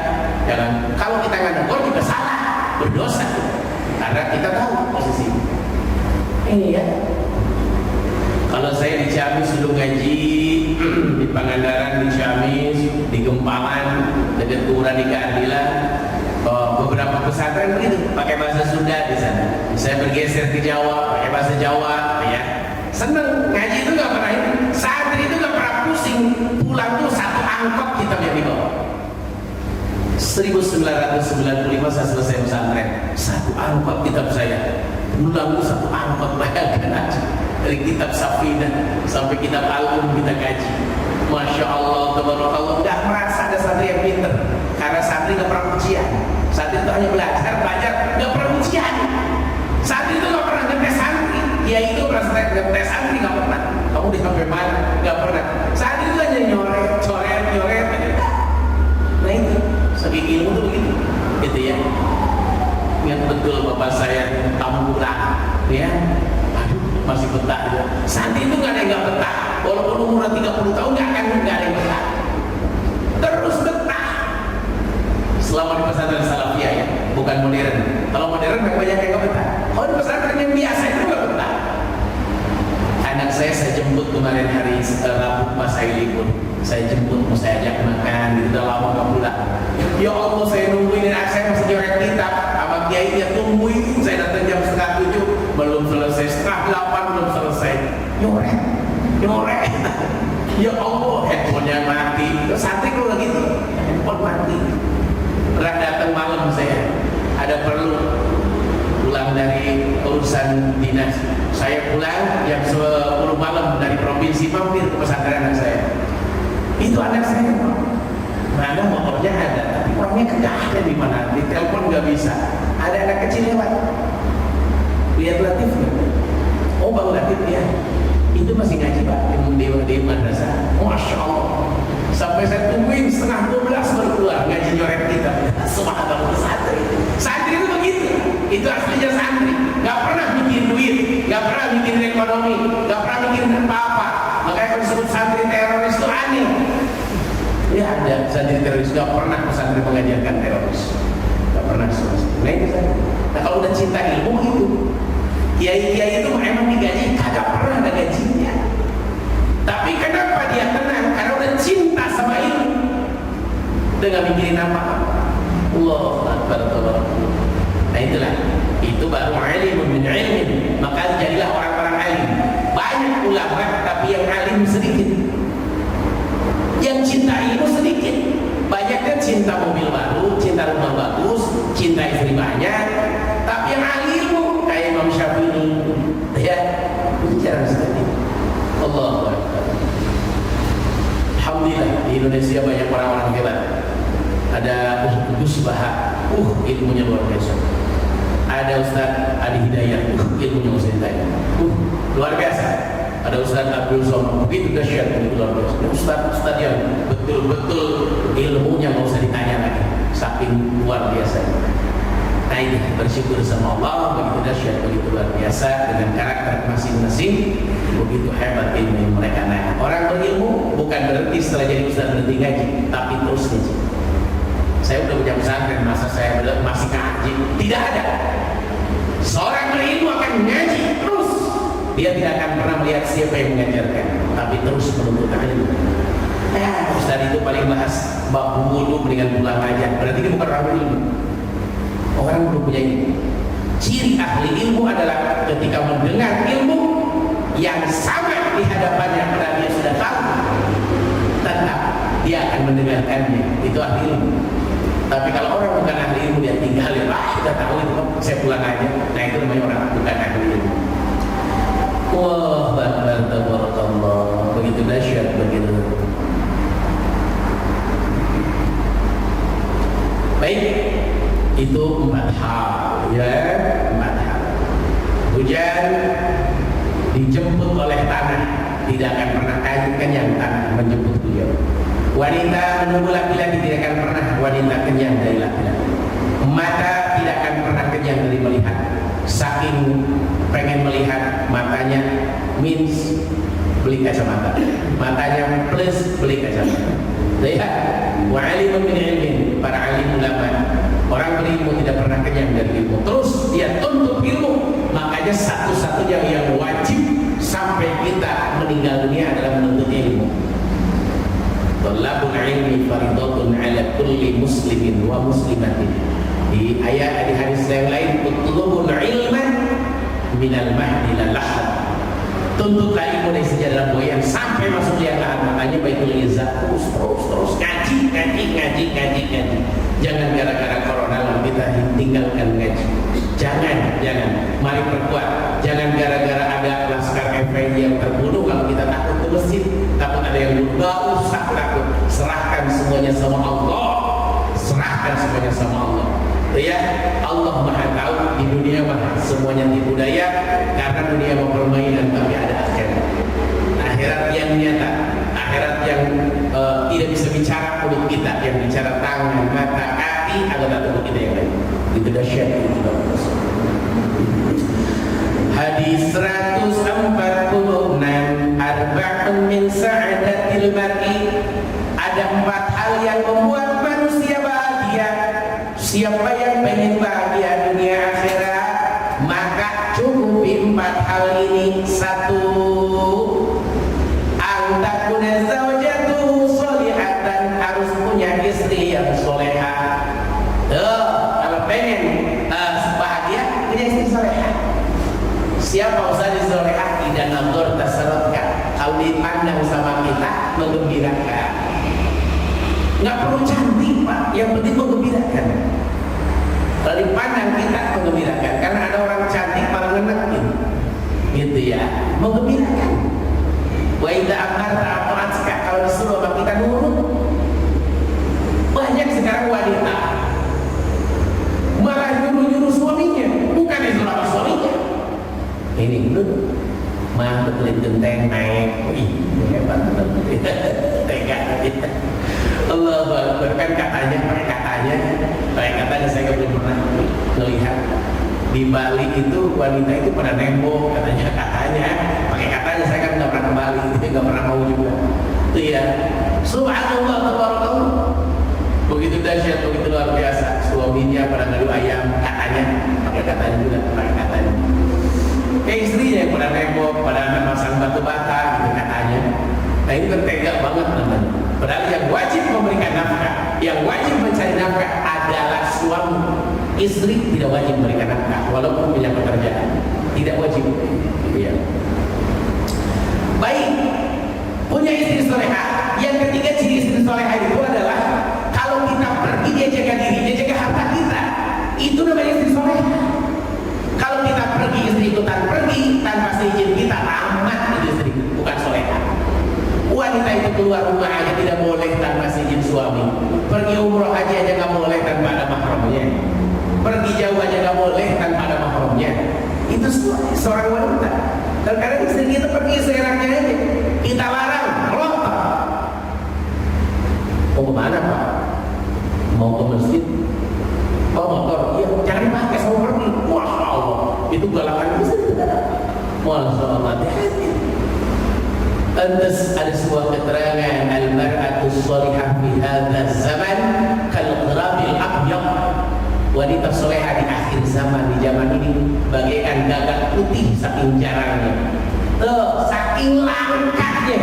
S1: Jangan. Kalau kita nggak tegur juga salah, berdosa. Karena kita tahu posisi. Ini ya. Kalau saya di Ciamis dulu ngaji, di Pangandaran, di Ciamis, di Gempangan, dekat Pura di Keadilan, beberapa pesantren begitu, pakai bahasa Sunda di sana. Saya bergeser ke Jawa, pakai bahasa Jawa, ya. Seneng ngaji itu nggak pernah ini. Santri itu nggak pernah pusing. Pulang tuh satu angkot kitab yang dibawa. 1995 saya selesai pesantren, satu angkot kitab saya. Pulang tuh satu angkot, bayangkan aja. Dari kitab Safinah sampai kitab Al-Um kita kaji. Masya Allah, tabarakallah. Nggak merasa ada santri yang pinter, karena santri nggak pernah ujian. Santri itu hanya belajar, nggak pernah ujian. Santri itu nggak pernah ngetes santri. Dia itu merasa ngetes santri nggak pernah. Kamu di sampai mana? Nggak pernah. Santri itu hanya nyoret. Nah itu, segi ilmu itu begitu, gitu ya. Ingat betul bapak saya Tamburan, ya. Masih betah ya. Santri itu nggak ada yang nggak betah. Walaupun umurnya 30 tahun nggak ada yang betah. Terus betah. Selama di pesantren Salafiyah ya, bukan modern. Kalau modern banyak yang nggak betah. Kalau di pesantren yang biasa itu nggak betah. Anak saya jemput kemarin hari Rabu pas saya libur. Saya jemput, mau saya ajak makan, gitu udah lama nggak pulang. Ya Allah, saya nungguin anak saya masih nyoret kitab. Sama kiai dia tungguin. Saya datang jam 6:30, belum selesai. 7:30 belum selesai. Nyoret. Ya Allah, handphonenya mati. Terus santri kalau gitu, handphone mati. Pernah datang malam saya, ada perlu pulang dari urusan dinas. Saya pulang jam 10 malam dari provinsi, mampir ke pesantren anak saya. Itu anak saya, mana motornya ada, tapi orangnya nggak ada di mana, di telepon nggak bisa. Ada anak kecil lewat, lihat Latif nggak? Oh Bang Latif ya, itu masih ngaji Pak di madrasah. Masya Allah, sampai saya tungguin setengah 12 baru keluar ngaji nyoret kita. Subhanallah, santri itu begitu, itu aslinya santri, nggak pernah bikin duit, nggak pernah bikin ekonomi, nggak pernah bikin apa-apa. Makanya kalau disebut santri teroris itu aneh. Ya ada santri teroris, nggak pernah pesantren mengajarkan teroris, nggak pernah sama sekali. Nah itu saja. Nah kalau udah cinta ilmu itu, kiai-kiai itu emang digaji, kagak pernah ada gajinya. Tapi kenapa dia tenang? Karena udah cinta sama ilmu, udah nggak mikirin apa-apa. Allahu Akbar. Nah itulah, itu baru alim min ilmin. Maka jadilah orang-orang alim. Banyak ulama tapi yang alim sedikit, yang cinta ilmu sedikit. Banyaknya cinta mobil baru, cinta rumah bagus, cinta istri banyak, tapi yang ahli ilmu kayak Imam Syafi'i ya, itu jarang sekali. Allahu Akbar. Alhamdulillah di Indonesia banyak orang-orang hebat. Ada Gus Baha, ilmunya luar biasa. Ada Ustaz Adi Hidayat, ilmunya Ustaz Hidayat, luar biasa. Ada Ustaz Abdul Somad, begitu dahsyat, begitu luar biasa. Ustaz yang betul-betul ilmunya nggak usah ditanya lagi, saking luar biasa. Nah ini bersyukur sama Allah, begitu dahsyat, begitu luar biasa dengan karakter masing-masing, begitu hebat ilmu yang mereka naik. Orang berilmu bukan berhenti setelah jadi ustaz berhenti ngaji, tapi terus ngaji. Saya udah punya pesantren, masa saya masih ngaji? Tidak ada. Seorang berilmu akan ngaji terus. Dia tidak akan pernah melihat siapa yang mengajarkan, tapi terus menuntut ilmu. Ustaz itu paling bahas bab wudu dengan pulang aja. Berarti dia bukan orang berilmu. Orang belum punya ilmu. Ciri ahli ilmu adalah ketika mendengar ilmu yang sama di hadapannya, karena dia sudah tahu, tetap dia akan mendengarkannya. Itu ahli ilmu. Tapi kalau orang bukan ahli ilmu, dia tinggalin, kita tahu itu, saya pulang aja. Nah itu namanya orang bukan ahli ilmu. Wah, tabarakallah, begitu dahsyat, begitu. Baik, itu 4 hal, ya, 4 hal. Hujan dijemput oleh tanah, tidak akan pernah kenyang tanah menjemput beliau. Wanita menunggu laki-laki, tidak akan pernah wanita kenyang dari laki-laki. Mata tidak akan pernah kenyang dari melihat. Saking pengen melihat, matanya means beli kacamata, matanya plus beli kacamata. Lihat, wa alimun min ilmin, para alim ulama, orang berilmu tidak pernah kenyang dari ilmu. Terus dia tuntut ilmu. Makanya satu-satunya yang wajib sampai kita meninggal dunia adalah menuntut ilmu. Thalabul ilmi fardhatun ala kulli muslimin wa muslimatin. Di ayat, di hadis yang lain, utlubul ilma minal mahdi lal lahad. Tuntutlah ilmu dari sejak buayan sampai masuk liang lahat. Makanya Baitul Izzah terus ngaji. Jangan gara-gara corona lalu kita tinggalkan ngaji. Jangan. Mari perkuat. Jangan gara-gara ada laskar FPI yang terbunuh lalu kita takut ke masjid, takut ada yang bunuh. Gak usah takut. Serahkan semuanya sama Allah. Ya, Allah Maha tahu. Di dunia mah semuanya tipu daya, karena dunia mau permainan, tapi ada akhirat. Akhirat yang nyata, akhirat yang tidak bisa bicara mulut kita, yang bicara tangan, mata, kaki, anggota tubuh kita yang lain. Itu dahsyat, itu bagus. Hadis 146, arba'un min sa'adatil mar'i. Ada 4 hal yang membuat manusia bahagia. Siapa yang pengen bahagia dunia akhirat, maka cukupi 4 hal ini. 1, antakuna zaujatuhu sholihatan, harus punya istri yang solehah. Kalau pengen bahagia, punya istri solehah. Siapa Ustaz solehah? Tidak nabur tasarrufkan, kalau dipandang sama kita menggembirakan. Nggak perlu cantik Pak, yang penting menggembirakan. Kalau dipandang kita menggembirakan, karena ada orang cantik malah ngenek. ini dulu mah betul genteng naik, wih hebat betul, tega Allah Akbar. Kan katanya saya belum pernah melihat di Bali itu wanita itu pada nembok katanya pakai katanya saya kan nggak pernah ke Bali, nggak pernah mau juga itu ya. Subhanallah, tabarakallah, begitu dahsyat, begitu luar biasa. Suaminya pada ngadu ayam katanya pakai katanya juga, pakai katanya. Istrinya yang pada nembok, pada masang batu bata gitu katanya. Nah ini kan tega banget namanya. Padahal yang wajib memberikan nafkah, yang wajib mencari nafkah adalah suami. Istri tidak wajib memberikan nafkah walaupun punya pekerjaan, tidak wajib. Ya. Baik, punya istri solehah. Yang ketiga ciri istri solehah itu adalah kalau kita pergi dia jaga diri, dia jaga harta kita. Itu namanya istri solehah. Kalau kita pergi istri ikutan pergi tanpa seizin kita, amat itu istri, bukan solehah. Wanita itu keluar rumah aja tidak boleh tanpa seizin suami. Pergi umroh haji aja nggak boleh tanpa ada mahramnya. Pergi jauh aja nggak boleh tanpa ada mahramnya. Itu seorang wanita. Terkadang istri kita pergi seenaknya aja, kita larang, melontar. Mau kemana Pak? Mau ke masjid? Oh motor? Iya, jangan dipakai sama pergi. Masya Allah, itu galakan istri. Masya Allah. Lantas ada sebuah keterangan al-mar'atu sholihah fi hadzal zaman kal qirabil abyad. Wanita solehah di akhir zaman, di zaman ini bagaikan gagak putih saking jarangnya. Tuh, saking langkanya.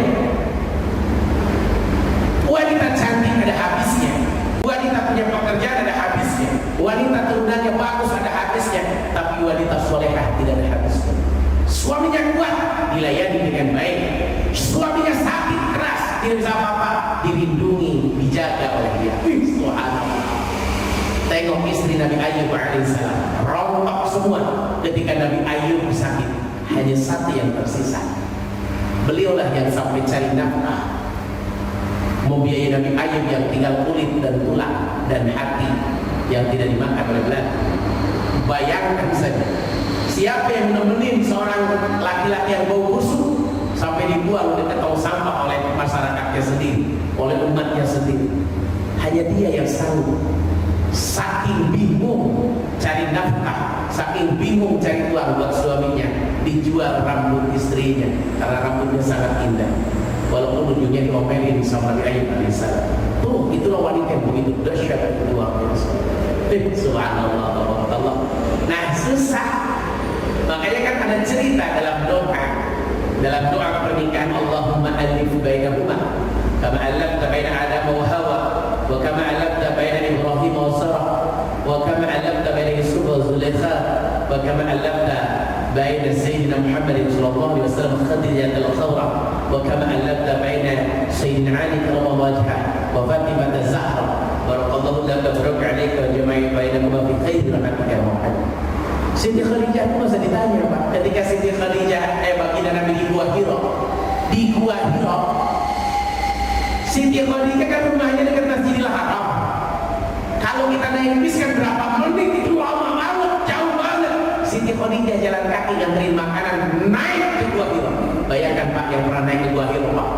S1: Wanita cantik ada habisnya. Wanita punya pekerjaan ada habisnya. Wanita turunannya bagus ada habisnya. Tapi wanita solehah tidak ada habisnya. Suaminya kuat, dilayani dengan baik. Suaminya sakit keras, tidak bisa apa-apa, dilindungi, dijaga oleh dia. Subhanallah. Tengok istri Nabi Ayub alaihissalam, rontok semua ketika Nabi Ayub sakit. Hanya satu yang tersisa. Beliaulah yang sampai cari nafkah, membiayai Nabi Ayub yang tinggal kulit dan tulang dan hati yang tidak dimakan oleh belanda. Bayangkan saja, siapa yang menemenin seorang laki-laki yang bau busuk sampai dibuang dekat tong sampah oleh masyarakatnya sendiri, oleh umatnya sendiri. Hanya dia yang sanggup. Saking bingung cari nafkah, saking bingung cari uang buat suaminya, dijual rambut istrinya karena rambutnya sangat indah. Walaupun ujungnya diomelin sama Nabi Ayub alaihissalam. Tuh, itulah wanita yang begitu dahsyat itu luar biasa. Subhanallah, Allah. Nah, susah. Makanya kan ada cerita dalam doa pernikahan, Allahumma alif bainahuma kama alafta baina Adam wa Hawa wa kama alafta baina Ibrahim wa Sarah wa kama alafta baina Yusuf wa Zulaikha wa kama alafta baina Sayyidina Muhammad sallallahu alaihi wasallam Khadijah al-Khawra wa kama alafta baina Sayyidina Ali karramallahu wajhah wa Fatimah az-Zahra barakallahu laka baraka alayka wa jama'i bainahuma fi khairin rahmatika Muhammad. Siti Khadijah itu masa ditanya Pak, ketika Siti Khadijah baginda Nabi di Gua Hira. Di Gua Hira, Siti Khadijah kan rumahnya dekat Masjidil Haram. Kalau kita naik bis kan berapa menit, itu lama banget, jauh banget. Siti Khadijah jalan kaki nganterin makanan naik ke Gua Hira. Bayangkan Pak yang pernah naik ke Gua Hira Pak.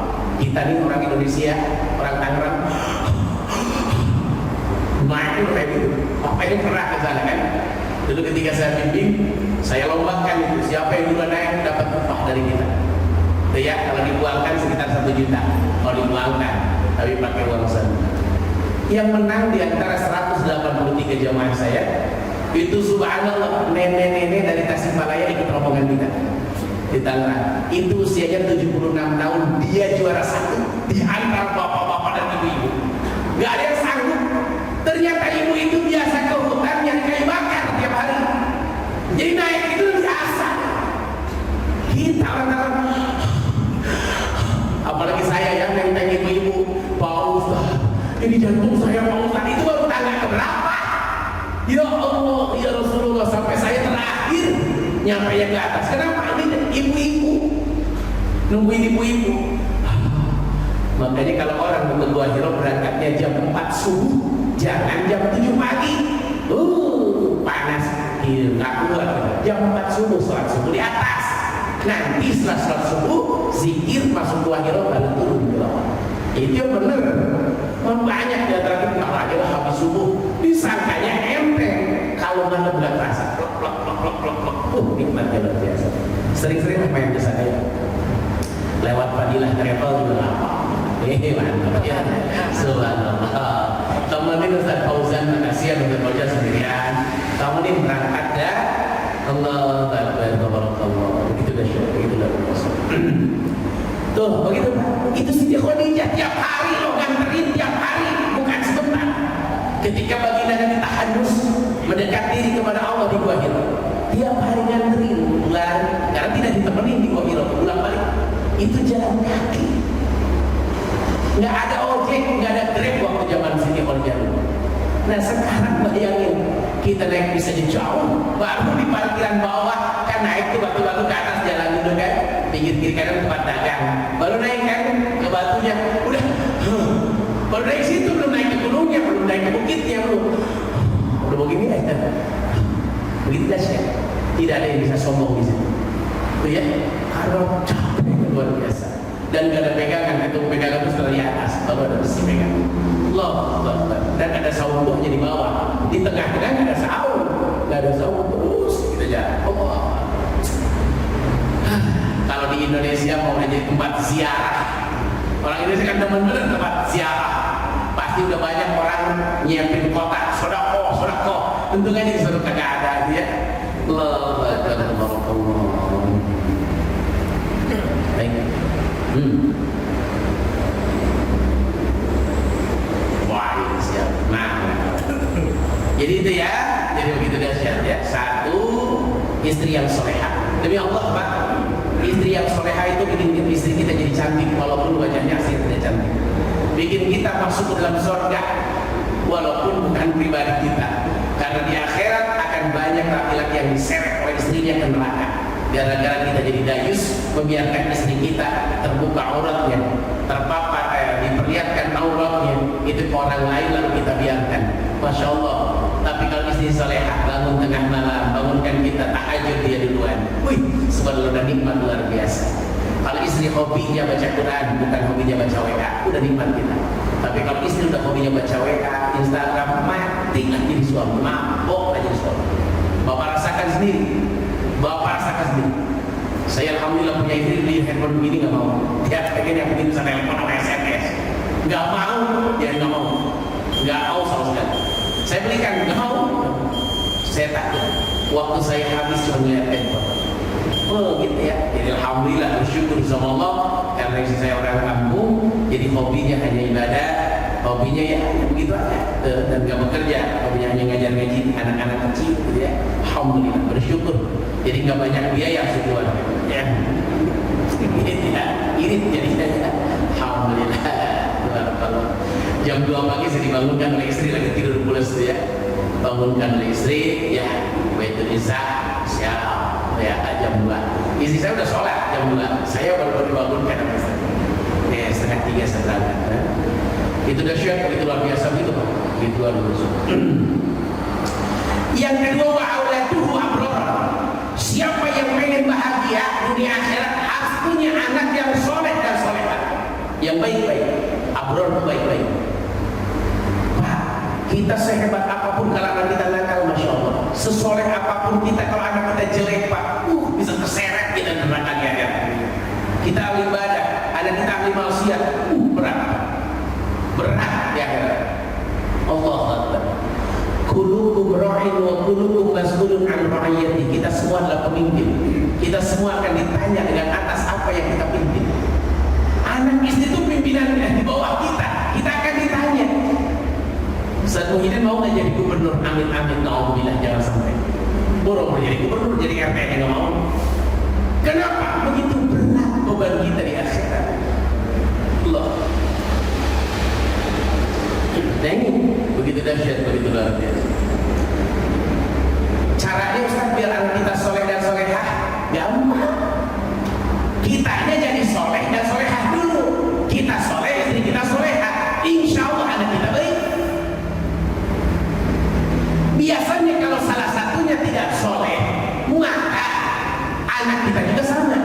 S1: Kita nih orang Indonesia, orang Tangerang, naik itu kayak gitu. Pak ini pernah ke sana kan? Dulu ketika saya bimbing, saya lombakan itu siapa yang duluan naik dapat upah dari kita. Itu ya, kalau dibuangkan sekitar 1 juta. Kalau dibuangkan, tapi pakai uang sana. Yang menang di antara 183 jamaah saya, itu subhanallah nenek-nenek dari Tasikmalaya ikut rombongan kita di Tangerang. Itu usianya 76 tahun, dia juara 1 di antara bapak-bapak dan ibu-ibu. Gak ada yang sanggup. Ternyata ibu itu biasa ke hutan yang kayu bakar tiap hari. Jadi naik itu biasa. Kita orang-orang, apalagi saya yang nenteng ibu-ibu, Pak Ustaz, ini jantung saya Pak Ustaz, itu baru tangga keberapa? Ya Allah, ya Rasulullah, sampai saya terakhir nyampe yang ke atas. Kenapa? Ini ibu-ibu, nungguin ibu-ibu. Makanya kalau orang mau ke Gua Hira berangkatnya jam 4 subuh, jangan jam 7 pagi. Panas, nggak kuat. Jam 4 subuh, sholat subuh di atas. nanti setelah sholat subuh zikir masuk dua kilo baru turun ke bawah. Itu yang benar. Banyak di antara kita lagi habis subuh disangkanya enteng, kalau mana bulan rasa plok plok plok plok plok plok, nikmatnya luar biasa. Sering-sering main ke sana ya. Lewat Fadilah Travel juga lama. Mantap ya. Subhanallah. Temenin Ustaz Fauzan, kasihan Ustaz Fauzan sendirian. Temenin berangkat ya. Allah Akbar, tabarakallah. Begitu dahsyat, begitu luar biasa. Tuh, begitu Pak. Itu Siti Khadijah tiap hari loh nganterin, tiap hari, bukan sebentar. Ketika baginda Nabi tahanus mendekat diri kepada Allah di Gua Hira, tiap hari nganterin pulang, karena tidak ditemenin di Gua Hira, pulang balik. Itu jalan kaki. Nggak ada ojek, nggak ada Grab waktu zaman Siti Khadijah. Nah sekarang bayangin, kita naik bisa jauh, baru di parkiran bawah kan naik tuh batu-batu ke atas jalan itu kan, pinggir kiri kanan tempat dagang, baru naik kan ke batunya, udah, baru naik situ, belum naik ke gunungnya, belum naik ke bukitnya, belum, udah begini aja, begitu dahsyat, tidak ada yang bisa sombong di situ, tuh ya, karena capek luar biasa, dan gak ada pegangan, itu pegangan itu setelah di atas, baru ada besi pegangan. Allah, dan ada saumbuhnya di bawah, di tengah-tengah nggak ada saum, terus kita jalan. Allah. Kalau di Indonesia mau jadi tempat ziarah, orang Indonesia kan demen bener tempat ziarah, pasti udah banyak orang nyiapin kotak sodako, tentu kan ini sudah kagak ada dia. Allah, baik. Jadi itu ya, jadi begitu dahsyat ya. Satu, istri yang soleha. Demi Allah Pak, istri yang soleha itu bikin istri kita jadi cantik, walaupun wajahnya asli tidak cantik. Bikin kita masuk ke dalam surga, walaupun bukan pribadi kita. Karena di akhirat akan banyak laki-laki yang diseret oleh istrinya ke neraka. Gara-gara kita jadi dayus, membiarkan istri kita terbuka auratnya, terpapar, diperlihatkan auratnya, itu ke orang lain lalu kita biarkan. Masya Allah. Tapi kalau istri salehah bangun tengah malam, bangunkan kita tahajud dia duluan. Wih, subhanallah, nikmat luar biasa. Kalau istri hobinya baca Quran, bukan hobinya baca WA, udah nikmat kita. Tapi kalau istri udah hobinya baca WA, Instagram, mati lah jadi suami, mabok aja suami. Bapak rasakan sendiri. Saya alhamdulillah punya istri, beli handphone begini nggak mau. Dia pengen yang begini bisa telepon sama SMS. Nggak mau, dia nggak mau sama sekali. Saya belikan, nggak mau. Saya takut. Waktu saya habis cuma ngeliat handphone. Oh gitu ya. Jadi alhamdulillah bersyukur sama Allah karena istri saya orang kampung, jadi hobinya hanya ibadah, hobinya ya begitu aja, dan nggak bekerja, hobinya hanya ngajar ngaji anak-anak kecil, gitu ya. Alhamdulillah bersyukur. Jadi nggak banyak biaya sebulan. Ya. Irit jadinya. Alhamdulillah. Kalau jam 2 pagi saya dibangunkan oleh istri lagi tidur pulas ya. Bangunkan oleh istri, ya Baitul Izzah, siap ya jam 2. Istri saya udah sholat jam 2. Saya baru dibangunkan sama istri. Setengah 3 saya berangkat. Itu dahsyat, itu luar biasa gitu Pak. Itu luar biasa. Yang kedua, wa auladuhu abrar. Siapa yang pengen bahagia dunia akhirat harus punya anak yang soleh dan solehah, yang baik-baik. Abrar baik-baik. Pak, kita sehebat apapun kalau anak kita nakal, masya Allah. Sesoleh apapun kita, kalau anak kita jelek Pak, bisa terseret kita neraka di akhirat. Kita ahli ibadah, anak kita ahli maksiat, berat di akhirat. Allah Akbar. Kulukum ra'in wa kulukum mas'ulun an ra'iyati. Kita semua adalah pemimpin. Kita semua akan ditanya dengan atas apa yang kita pimpin. Anak istri itu pimpinan di bawah kita. Kita akan ditanya. Ustaz Muhyiddin mau nggak jadi gubernur? Amin amin. Nauzubillah, jangan sampai. Boro jadi gubernur, jadi RT nya nggak mau. Kenapa? Begitu berat beban kita di akhirat. Allah. Nah ini begitu dahsyat, begitu luar biasa. Caranya Ustaz biar anak kita soleh dan solehah gampang. Kitanya jadi soleh dan solehah dulu. Kita soleh, istri kita solehah. Insya Allah anak kita baik. Biasanya kalau salah satunya tidak soleh, maka anak kita juga sama.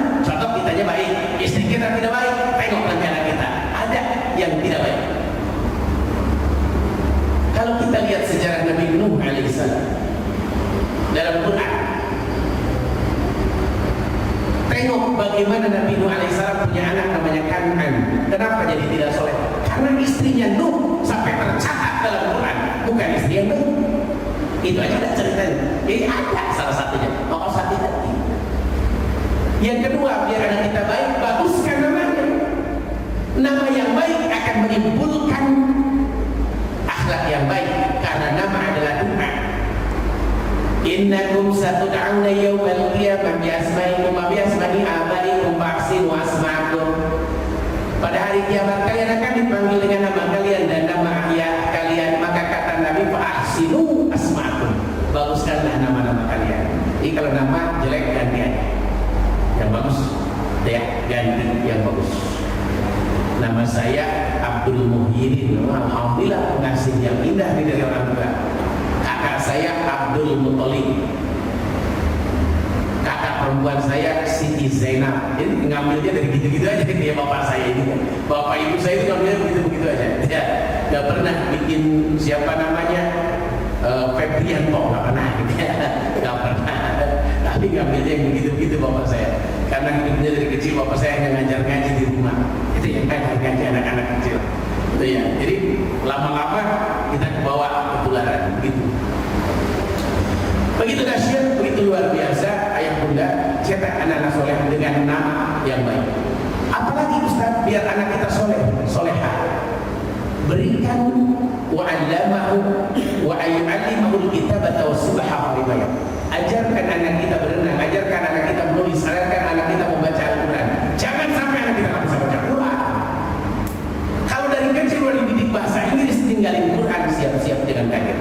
S1: bagaimana Nabi Nuh alaihissalam punya anak namanya Kan'an. Kenapa jadi tidak soleh? Karena istrinya Nuh sampai tercatat dalam Quran bukan istri yang baik. Itu aja udah ceritanya. Jadi ada salah satunya. Maka hati-hati. Yang kedua, biar anak kita baik, baguskan namanya. Nama yang baik akan menimbulkan akhlak yang baik, karena nama adalah doa. Innakum satud'auna yawmal qiyamah bi asma'ikum wa bi asma'i abaikum fa'ahsinu asma'akum. Pada hari kiamat kalian akan dipanggil dengan nama kalian dan nama ayah kalian. Maka kata Nabi, fa'ahsinu asma'akum, baguskanlah nama-nama kalian. Jadi kalau nama jelek ganti aja yang bagus, ya ganti yang bagus. Nama saya Abdul Muhyiddin. Alhamdulillah, pengasih yang indah dari orang tua. Kakak saya Abdul Muthalib. Kakak perempuan saya Siti Zainab. Jadi ngambilnya dari gitu-gitu aja kayak bapak saya ini. Bapak ibu saya itu ngambilnya begitu-begitu aja. Ya, gak pernah bikin siapa namanya Febrianto, gak pernah gitu ya. Gak pernah. Tapi ngambilnya yang begitu-begitu bapak saya. Karena hidupnya dari kecil bapak saya hanya ngajar ngaji di rumah. Itu yang ngaji anak-anak kecil. Itu ya. Jadi lama-lama kita kebawa ketularan begitu. Begitu dahsyat, begitu luar biasa ayah bunda cetak anak-anak soleh dengan nama yang baik. Apalagi Ustaz, biar anak kita soleh, soleha. Berikan wa'allamahu wa'ayyu'allimahu al-kitabata was-subha wa ajarkan anak kita berenang, ajarkan anak kita menulis, ajarkan anak kita membaca Al-Quran. Jangan sampai anak kita nggak bisa baca Quran. Kalau dari kecil udah dididik bahasa Inggris, tinggalin Quran, siap-siap dengan kaget.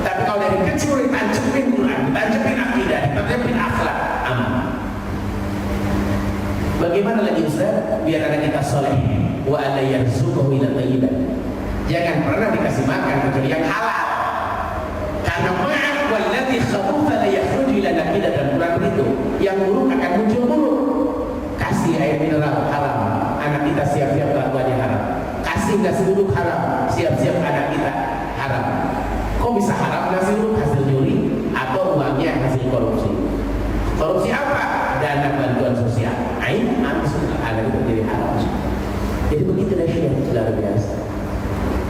S1: Tapi kalau dari kecil udah ditancepin Quran, ditancepin akidah, ditancepin akhlak, aman. Bagaimana lagi Ustaz? Biar anak kita soleh. Wa alla yarzuquhu ila thayyiban. Jangan pernah dikasih makan kecuali yang halal. Karena ma'af walladzi khabutha la yakhruju ila naqidah, dan Quran itu yang buruk akan muncul buruk. Kasih air mineral haram, anak kita siap-siap kelakuannya haram. Kasih nasi uduk haram, siap-siap anak kita haram. Kok bisa haram nasi uduk? Hasil nyuri atau uangnya hasil korupsi. Korupsi apa? Dana bantuan sosial. Ain anak itu jadi haram. Jadi begitu dahsyat, luar biasa.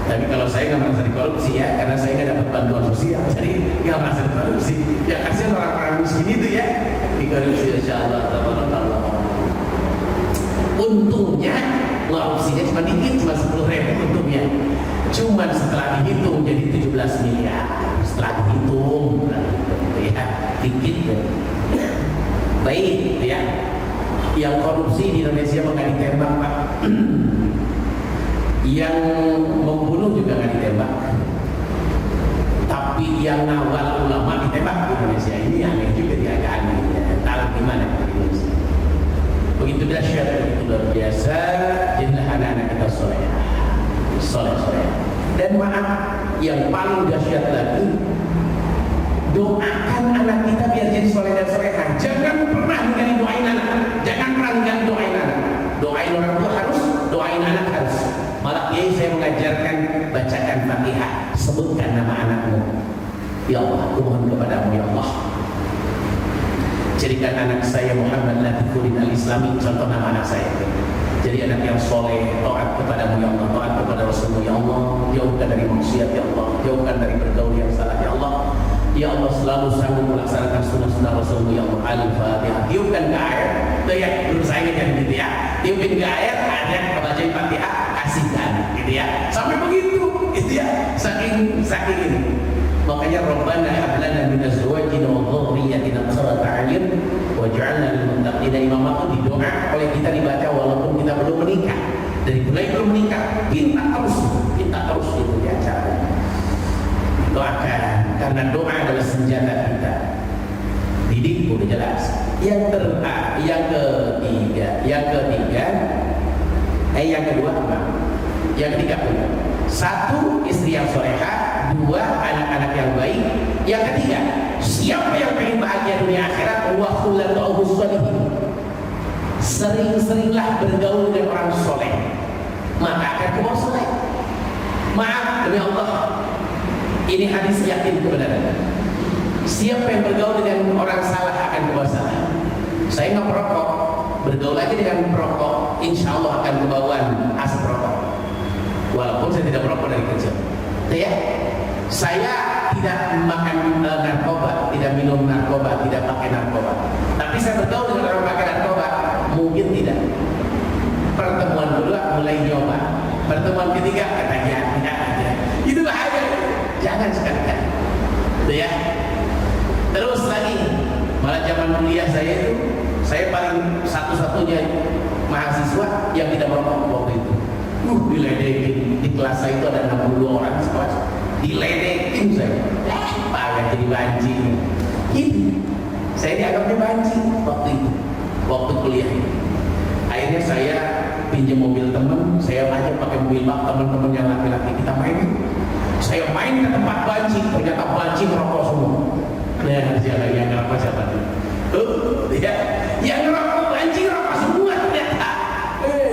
S1: Tapi kalau saya nggak merasa dikorupsi ya, karena saya nggak dapat bantuan sosial, jadi nggak merasa dikorupsi. Ya kasihan orang-orang miskin itu ya, dikorupsi insyaallah. Untungnya korupsinya cuma dikit, cuma 10.000 untungnya. Cuma setelah dihitung jadi 17 miliar. Setelah dihitung, ya dikit ya. Baik, ya. Yang korupsi di Indonesia nggak ditembak Pak. Yang membunuh juga nggak ditembak, tapi yang ngawal ulama ditembak di Indonesia. Ini aneh juga, dia agak aneh. Tahu gimana di Indonesia? Begitu dahsyat, begitu luar biasa. Jadilah anak-anak kita soleh. Dan maaf, yang paling dahsyat lagi, doakan anak kita biar jadi soleh dan soleha. Jangan pernah ninggalin doain anak. Jangan pernah ninggalin doain anak. Doain orang tua harus, doain anak harus. Malah kiai saya mengajarkan bacakan Fatihah, sebutkan nama anakmu. Ya Allah, aku mohon kepadamu ya Allah, jadikan anak saya Muhammad Latifudin Al-Islami contoh nama anak saya. Jadi anak yang soleh, taat kepadamu ya Allah, taat kepada Rasulmu ya Allah, jauhkan dari maksiat ya Allah, jauhkan dari bergaul yang salah ya Allah. Ya Allah, selalu sanggup melaksanakan sunnah-sunnah Rasulmu ya Allah. Al-Fatihah. Tiupkan ke air. Itu ya, belum saya ingat gitu ya. Tiupin ke air, ada kebacain Fatihah, kasihkan gitu ya. Sampai begitu, gitu ya. Saking ini. Makanya Rabbana hab lana min azwajina wa dhurriyyatina qurrata a'yun waj'alna lil muttaqina imama, itu didoa oleh kita dibaca walaupun kita belum menikah. Dari mulai belum menikah, minta terus itu ya caranya. Doakan, karena doa adalah senjata kita. Didik udah jelas. Yang kedua apa? Yang ketiga pula. Satu, istri yang soleha. Dua, anak-anak yang baik. Yang ketiga, siapa yang pengen bahagia dunia akhirat? Wa khulatuhu sholihin. Sering-seringlah bergaul dengan orang soleh, maka akan kebawa soleh. Maaf demi Allah, ini hadis yakin kebenaran. Siapa yang bergaul dengan orang salah akan kebawa salah. Saya nggak merokok, bergaul aja dengan perokok, insya Allah akan kebauan asap rokok. Walaupun saya tidak merokok dari kecil, ya. Saya tidak makan narkoba, tidak minum narkoba, tidak pakai narkoba. Tapi saya bergaul dengan orang pakai narkoba, mungkin tidak. Pertemuan kedua mulai nyoba, pertemuan ketiga katanya tidak ada. Itu bahaya, jangan sekali-kali, ya. Terus lagi, malah zaman kuliah saya itu, saya paling satu-satunya mahasiswa yang tidak merokok waktu itu. Diledekin di kelas saya itu ada 62 orang sekelas, diledekin saya. Payah jadi banci. Gitu. Saya dianggapnya banci waktu itu, waktu kuliah. Akhirnya saya pinjam mobil teman, saya aja pakai mobil bak teman-teman yang laki-laki, kita main. Saya main ke tempat banci, ternyata banci merokok semua. Nah, siapa yang ngerokok siapa tuh? Ya, yang ngerokok banci rokok semua ternyata.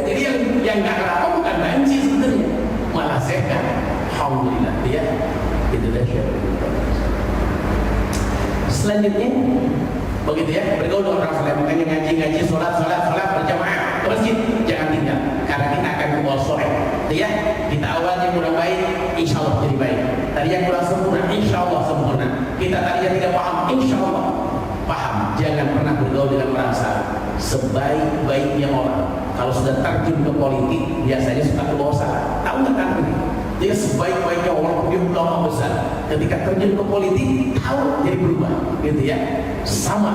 S1: Jadi yang nggak ngerokok bukan banci sebenarnya, malah sehat. Alhamdulillah, ya. Itu dah syukur. Selanjutnya, begitu ya, bergaul dengan orang saleh, makanya ngaji, sholat berjamaah ke masjid, jangan tinggal, karena kita akan membawa soleh. Ya, kita awalnya kurang baik, insya Allah jadi baik. Tadi yang kurang sempurna, insya Allah sempurna. Kita tadi yang tidak paham, insya Allah paham. Jangan pernah bergaul dengan orang salah. Sebaik-baiknya orang, kalau sudah terjun ke politik, biasanya suka ke bawah salah. Tahu nggak kan? Dia sebaik-baiknya orang, dia ulama besar. Ketika terjun ke politik, tahu jadi berubah, gitu ya. Sama,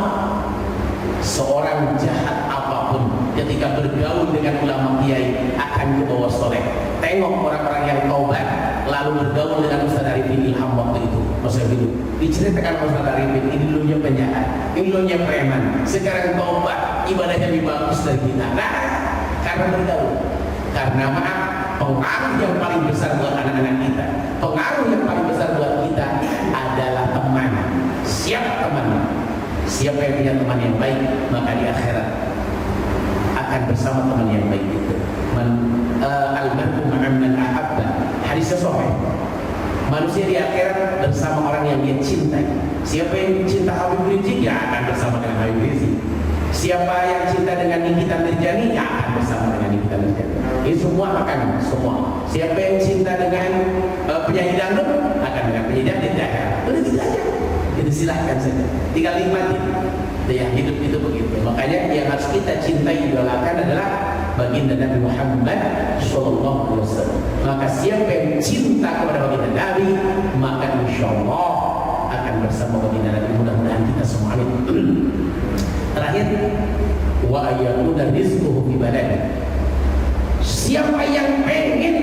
S1: seorang jahat apapun, ketika bergaul dengan ulama kiai akan ke bawah soleh. Tengok orang-orang yang taubat, lalu bergaul dengan Ustaz Arifin Ilham waktu itu, masa itu diceritakan Ustaz Arifin, ini dulunya penjahat, ini dulunya preman, sekarang taubat, ibadahnya lebih bagus dari kita. Nah, karena bergaul, karena maaf, pengaruh yang paling besar buat anak-anak kita, pengaruh yang paling besar buat kita adalah teman. Siapa temannya? Siapa yang punya teman yang baik, maka di akhirat akan bersama teman yang baik itu. Al-mar'u ma'amman ahabba. Hadisnya sahih. Manusia di akhirat bersama orang yang dia cintai. Siapa yang cinta Habib Rizik, ya akan bersama dengan Habib Rizik. Siapa yang cinta dengan Nikita Mirjani, ya akan bersama dengan Nikita Mirjani. Ini semua akan semua. Siapa yang cinta dengan penyanyi dangdut, akan dengan penyanyi dangdut. Udah gitu aja. Itu silahkan saja. Tinggal nikmati. Ya, hidup itu begitu. Makanya yang harus kita cintai, idolakan adalah baginda Nabi Muhammad Sallallahu Alaihi Wasallam. Maka siapa yang cinta kepada baginda Nabi, maka insya Allah akan bersama baginda Nabi. Mudah-mudahan kita semua amin. Terakhir, wa ayyakuna rizquhu fi baladi. Siapa yang pengen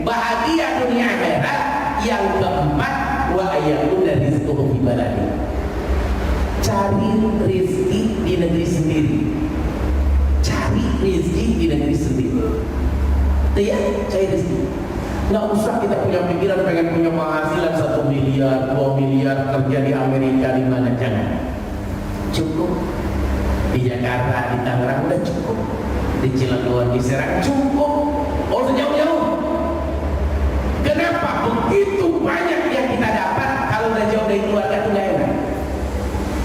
S1: bahagia dunia akhirat, yang keempat, wa ayyakuna rizquhu fi baladi. Cari rezeki di negeri sendiri. Cari rezeki di negeri sendiri. Ya, cari rezeki. Nggak usah kita punya pikiran pengen punya penghasilan 1 miliar, 2 miliar, kerja di Amerika di mana, jangan. Cukup di Jakarta, di Tangerang udah cukup. Di Cilegon, di Serang cukup. Oh, jauh-jauh. Kenapa begitu banyak yang kita dapat kalau udah jauh dari keluarga itu nggak enak?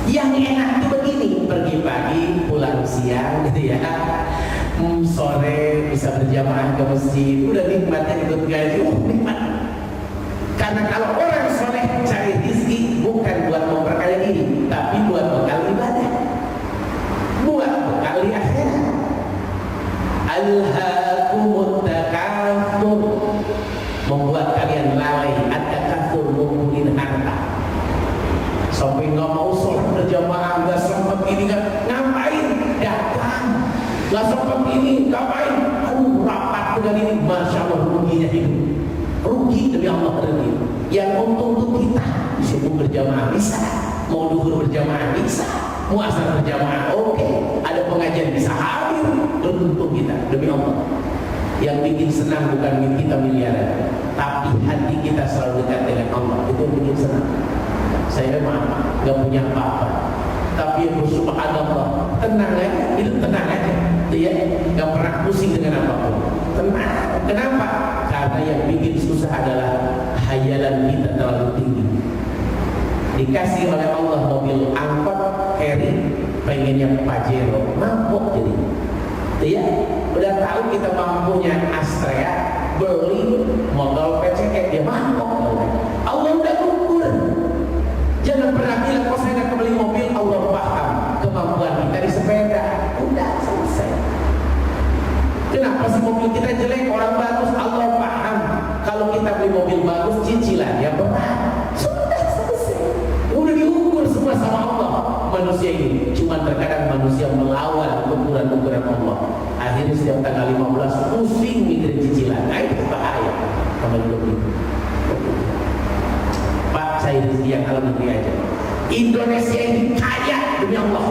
S1: Yang enak itu begini, pergi pagi, pulang siang, gitu ya. Sore bisa berjamaah ke masjid, udah nikmatnya ikut gaji, nikmat. Karena kalau orang soleh cari rezeki bukan buat memperkaya diri, tapi buat bekal ibadah, buat bekal di akhirat. Alhaakumut takatsur, membuat kalian lalai, at-takatsur, mengumpulin harta. Sampai nggak mau sholat berjamaah, nggak sempat ini, ngapain? Datang. Nggak sempat ini, ngapain? Aduh, rapat dengan ini, masya Allah, ruginya hidup. Rugi demi Allah rugi. Yang untung untuk kita, subuh berjamaah bisa, mau duhur berjamaah bisa, mau asar berjamaah oke, ada pengajian bisa hadir, beruntung kita demi Allah. Yang bikin senang bukan kita miliaran, tapi hati kita selalu dekat dengan Allah, itu yang bikin senang. Saya memang nggak punya apa-apa, tapi subhanallah, tenang aja, hidup tenang aja, ya, nggak pernah pusing dengan apapun, tenang. Kenapa? Karena yang bikin susah adalah hayalan kita terlalu tinggi. Dikasih oleh Allah mobil angkot, heri, pengennya Pajero, mabok jadi. Ya, udah tahu kita mampunya Astrea, beli modal PCE, dia mabok. Allah udah ukur. Jangan pernah bilang kalau saya nggak beli mobil, Allah paham kemampuan kita di sepeda. Udah selesai. Kenapa sih mobil kita jelek, orang bagus? Allah paham. Kalau kita beli mobil bagus, cicilan ya berat. Sudah selesai. Udah diukur semua sama Allah. Manusia ini, cuma terkadang manusia melawan ukuran-ukuran Allah. Akhirnya setiap tanggal 15 pusing mikirin cicilan. Nah itu bahaya. Kamu dulu. Pak, saya rezeki yang kalau negeri aja. Indonesia ini kaya demi Allah.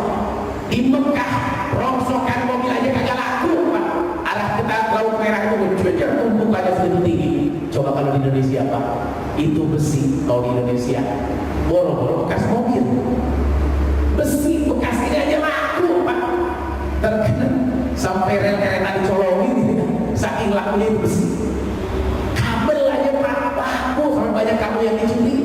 S1: Di Mekah, rongsokan mobil aja kagak laku, Pak. Arah kita Laut Merah itu mencuci tumpuk aja segitu tinggi. Coba kalau di Indonesia, Pak, itu besi. Kalau di Indonesia, boro-boro bekas mobil. Besi bekas ini aja laku, Pak. Terkena sampai rel kereta dicolongin, saking lakunya itu besi. Kabel aja Pak laku, sampai banyak kabel yang dicuri.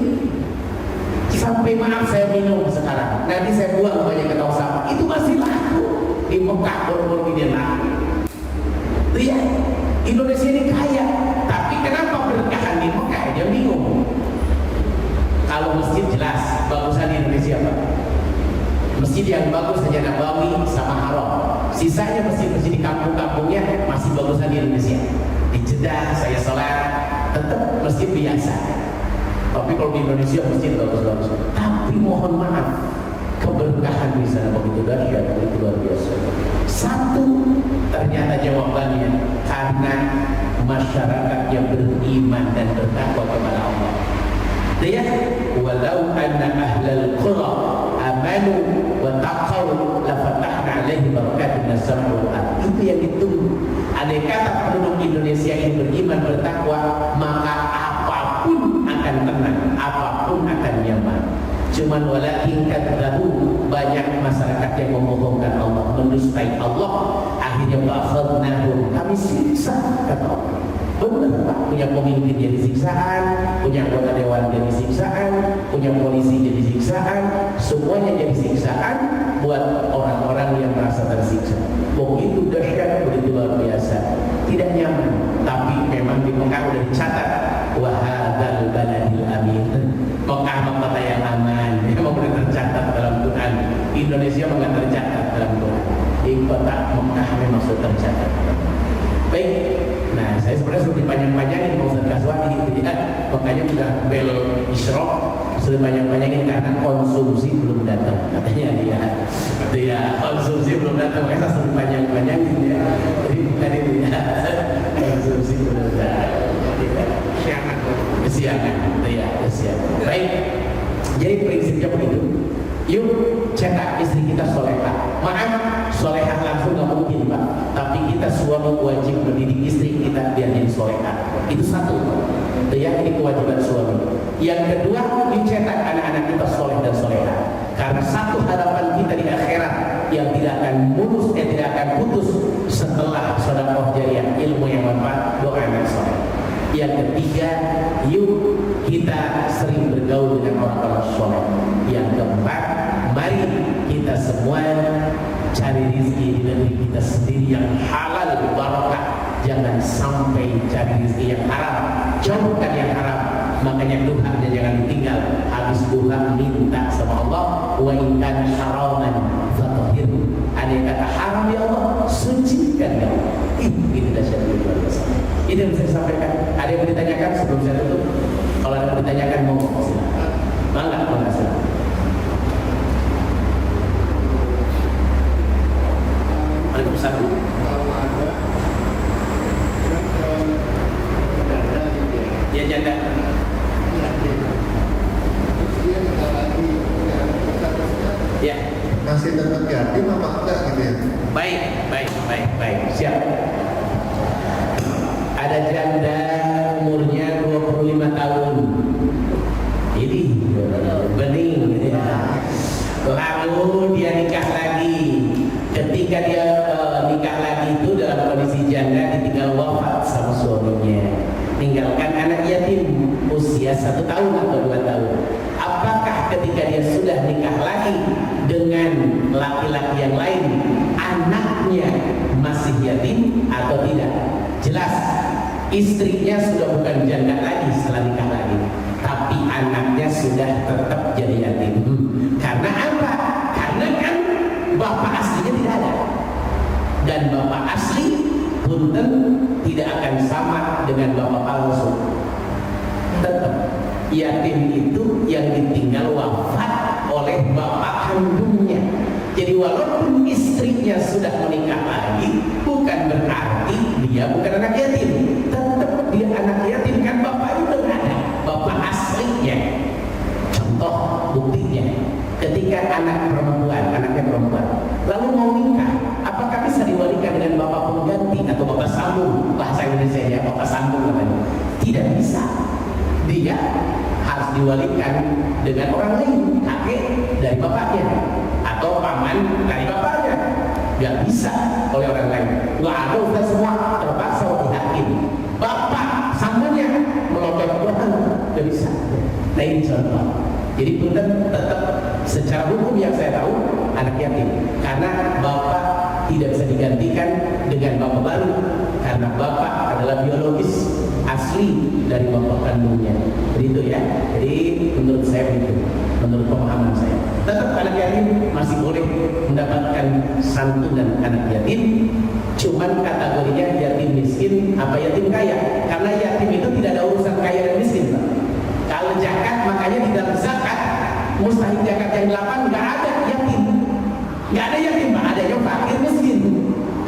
S1: Sampai maaf saya minum sekarang, nanti saya buang banyak ke tong sampah, itu masih laku. Di Mekah boro-boro ini laku. Iya, Indonesia ini kaya, tapi kenapa berkahan di Mekah? Dia bingung. Kalau masjid jelas bagusan di Indonesia, Pak. Masjid yang bagus saja Nabawi sama Haram. Sisanya masjid-masjid di kampung-kampungnya masih bagusan di Indonesia. Di Jeddah saya sholat tetap masjid biasa. Tapi kalau di Indonesia masjid bagus-bagus. Tapi mohon maaf, keberkahan di sana begitu dahsyat, begitu luar biasa. Satu, ternyata jawabannya karena masyarakat yang beriman dan bertakwa kepada Allah. Dia walau anna ahlal qura amanu wa taqaw la fatahna alaihim barakatin minas samai wal ardh. Itu yang ditunggu. Andai kata penduduk Indonesia ini beriman bertakwa, maka apapun akan tenang, apapun akan nyaman. Cuman walakin kadzabu, banyak masyarakat yang membohongkan Allah, mendustai Allah, akhirnya ba'akhadnahum, kami siksa, kata Allah. Benar Pak, punya pemimpin jadi siksaan, punya anggota dewan jadi siksaan, punya polisi jadi siksaan, semuanya jadi siksaan buat orang-orang yang merasa tersiksa. Begitu dahsyat, begitu luar biasa, tidak nyaman. Tapi memang di Mekah udah dicatat, wahadzal baladil amin. Mekah kota yang aman, memang udah tercatat dalam Quran. Indonesia memang tercatat dalam Quran. Di kota Mekah memang sudah tercatat. Baik, nah saya sebenarnya sudah dipanjang-panjangin Pak Ustaz Kaswani gitu ya. Makanya udah bel isyrok sudah panjang-panjangin karena konsumsi belum datang katanya dia konsumsi belum datang, saya sudah panjang-panjangin ya. Jadi bukan itu ya, konsumsi belum datang. Kesiangan, ya kesiangan. Baik, jadi prinsipnya begitu. Yuk cetak istri kita solehah. Maaf, solehah langsung nggak mungkin Pak. Tapi kita suami wajib mendidik istri kita biar jadi solehah. Itu satu. Ya, ini kewajiban suami. Yang kedua, dicetak anak-anak kita soleh dan solehah. Karena satu harapan kita di akhirat yang tidak akan mulus, tidak akan putus setelah sedekah jariyah, ilmu yang manfaat, doa yang soleh. Yang ketiga, yuk kita sering bergaul dengan orang-orang soleh. Yang keempat, mari kita semua cari rezeki di negeri kita sendiri yang halal barakah. Jangan sampai cari rezeki yang haram, jauhkan yang haram. Makanya duhanya jangan ditinggal. Habis duha minta sama Allah, wa in kana haraman fatahhirhu. Ada yang kata haram ya Allah, sucikan ya Allah. Ini dahsyat luar biasa. Ini yang saya sampaikan. Ada yang ditanyakan sebelum saya tutup? Kalau ada yang ditanyakan mau silakan. Mangga silakan. Waalaikumsalam. Ya janda. Ya.
S2: Masih tetap yatim apa enggak gitu ya?
S1: Baik. Siap. Ada janda umurnya 25 tahun. Ini bening gitu ya. Lalu dia nikah lagi. Ketika dia nikah lagi itu dalam kondisi janda, ditinggal wafat sama suaminya, tinggalkan anak yatim usia 1 tahun atau 2 tahun. Apakah ketika dia sudah nikah lagi dengan laki-laki laki-laki yang lain, anaknya masih yatim atau tidak? Jelas, istrinya sudah bukan janda lagi setelah nikah lagi, tapi anaknya sudah tetap jadi yatim. Karena apa? Karena kan bapak aslinya tidak ada, dan bapak asli punten tidak akan sama dengan bapak palsu. Tetap yatim itu yang ditinggal wafat oleh bapak kandungnya. Jadi walaupun istrinya sudah menikah lagi, bukan berarti dia bukan anak yatim. Tetap dia anak yatim, kan bapaknya belum ada, bapak aslinya. Contoh buktinya, ketika anaknya perempuan lalu mau nikah, apakah bisa diwalikan dengan bapak pengganti atau bapak sambung? Bahasa Indonesia-nya bapak sambung namanya. Tidak bisa. Dia harus diwalikan dengan orang lain, kakek dari bapaknya atau paman dari bapaknya. Gak bisa oleh orang lain. Gak ada, udah semua terpaksa oleh hakim. Bapak samanya melopet Tuhan, gak bisa. Nah ini contoh. Jadi punten tetap secara hukum yang saya tahu anak yatim, karena bapak tidak bisa digantikan dengan bapak baru, karena bapak adalah biologis asli dari bapak kandungnya. Begitu ya. Jadi menurut saya begitu, menurut pemahaman saya. Tetap anak yatim masih boleh mendapatkan santunan anak yatim, cuman kategorinya yatim miskin apa yatim kaya. Karena yatim itu tidak ada urusan kaya dan miskin, Pak. Kalau zakat, makanya di dalam zakat mustahil zakat yang 8 nggak ada yatim, nggak ada yatim, Pak. Ada yang fakir miskin.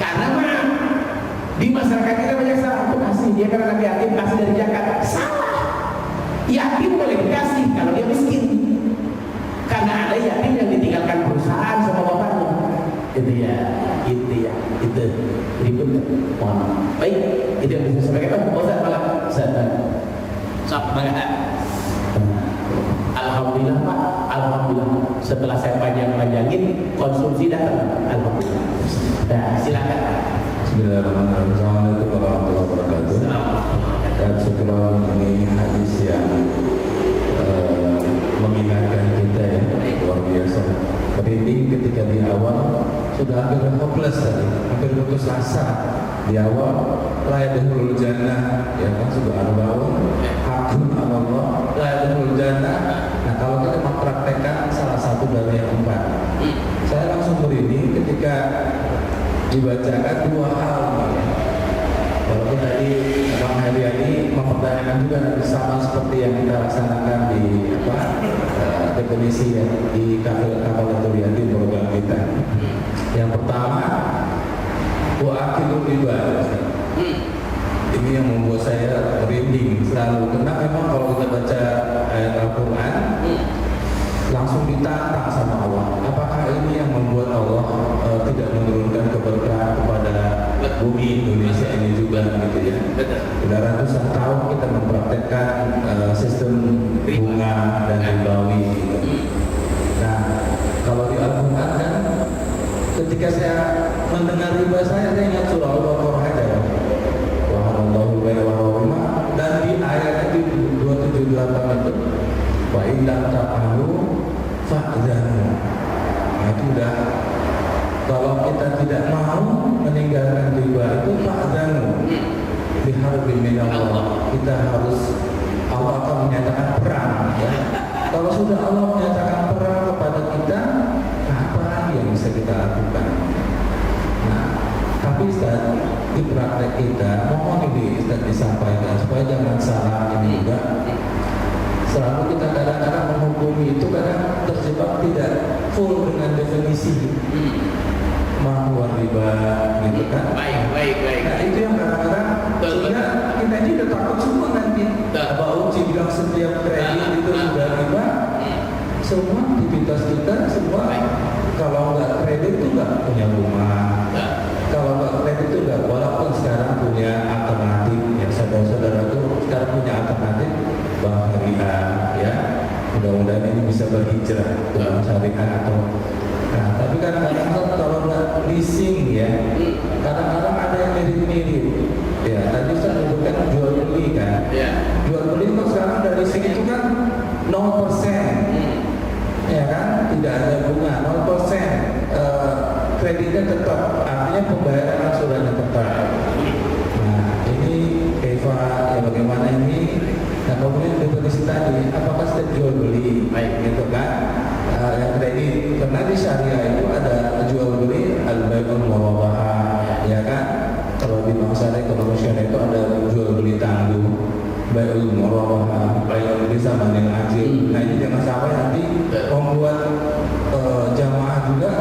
S1: Karena maaf, di masyarakat kita banyak salah, aku kasih dia karena anak yatim, kasih dari zakat. Salah. Yatim boleh dikasih kalau dia miskin, karena ada yatim yang ditinggalkan perusahaan sama bapaknya. Itu ya. Itu berikutnya. Mohon maaf. Baik, itu yang bisa saya sampaikan. Ustaz malah Alhamdulillah Pak, alhamdulillah. Setelah saya panjangin konsumsi datang. Alhamdulillah. Nah, silakan.
S3: Bismillahirrahmanirrahim. Assalamualaikum warahmatullahi wabarakatuh. Dan setelah ini hadis yang mengingatkan kita ya, luar biasa. Merinding ketika di awal sudah hampir hopeless tadi, hampir putus asa. Di awal la yadkhulul jannah, ya kan, subhanallah, hakun Allah, la yadkhulul jannah. Nah, kalau kita mempraktekkan salah satu dari yang 4, saya langsung merinding ketika dibacakan 2 hal. Walaupun tadi Bang Heriani mempertanyakan juga sama seperti yang kita laksanakan di definisi ya, di Kafalatul Yatim program kita. Yang pertama, wa akilul riba. Ini yang membuat saya merinding selalu, karena memang kalau kita baca ayat Al-Quran langsung ditantang sama Allah. Apakah ini yang membuat Allah tidak menurunkan keberkahan kepada bumi Indonesia ini juga, gitu ya? Sudah ratusan tahun kita mempraktekkan sistem bunga dan ribawi. Gitu. Nah, kalau di Al-Quran kan, ketika saya mendengar riba, saya ingat surah Al-Baqarah aja. Wahallallahu wa dan di ayat itu 278 itu, wa illam taqalu fa'zanu. Nah, itu udah, kalau kita tidak mau meninggalkan riba itu fa'zanu biharbin minallah. Kita harus, Allah akan menyatakan perang ya. Kalau sudah Allah menyatakan perang kepada kita, apa lagi yang bisa kita lakukan? Nah, tapi Ustaz, di praktek kita, mohon ini Ustaz disampaikan supaya jangan salah ini juga. Selalu kita kadang-kadang menghukumi itu kadang terjebak tidak full dengan definisi mahwa riba, gitu kan? Baik. Nah, itu yang kadang-kadang sehingga kita ini udah takut semua nanti. Bahwa Uci bilang setiap kredit itu sudah riba. Semua aktivitas kita semua, kalau nggak kredit itu nggak punya rumah. Kalau nggak kredit itu nggak, walaupun sekarang punya alternatif, ya saudara-saudara itu sekarang punya alternatif bank syariah, ya. Mudah-mudahan ini bisa berhijrah ke bank syariah atau. Nah, tapi kadang-kadang kalau nggak leasing ya, kadang-kadang ada yang mirip-mirip. Ya, tadi saya sebutkan jual beli kan. Jual beli kan sekarang dari leasing itu kan 0%. Ya kan, tidak ada bunga, 0%. tetap, artinya pembayaran angsurannya tetap. Nah ini Eva ya bagaimana ini? Nah kemudian definisi tadi, apakah setiap jual beli, gitu kan? Yang kredit, karena di syariah itu ada jual beli al-bai'ul murabahah, ya kan? Kalau di bank syariah, kalau syariah itu ada jual beli tangguh, bai'ul murabahah, bai'ul beli sama dengan ajil. Nah ini jangan sampai nanti membuat jamaah juga.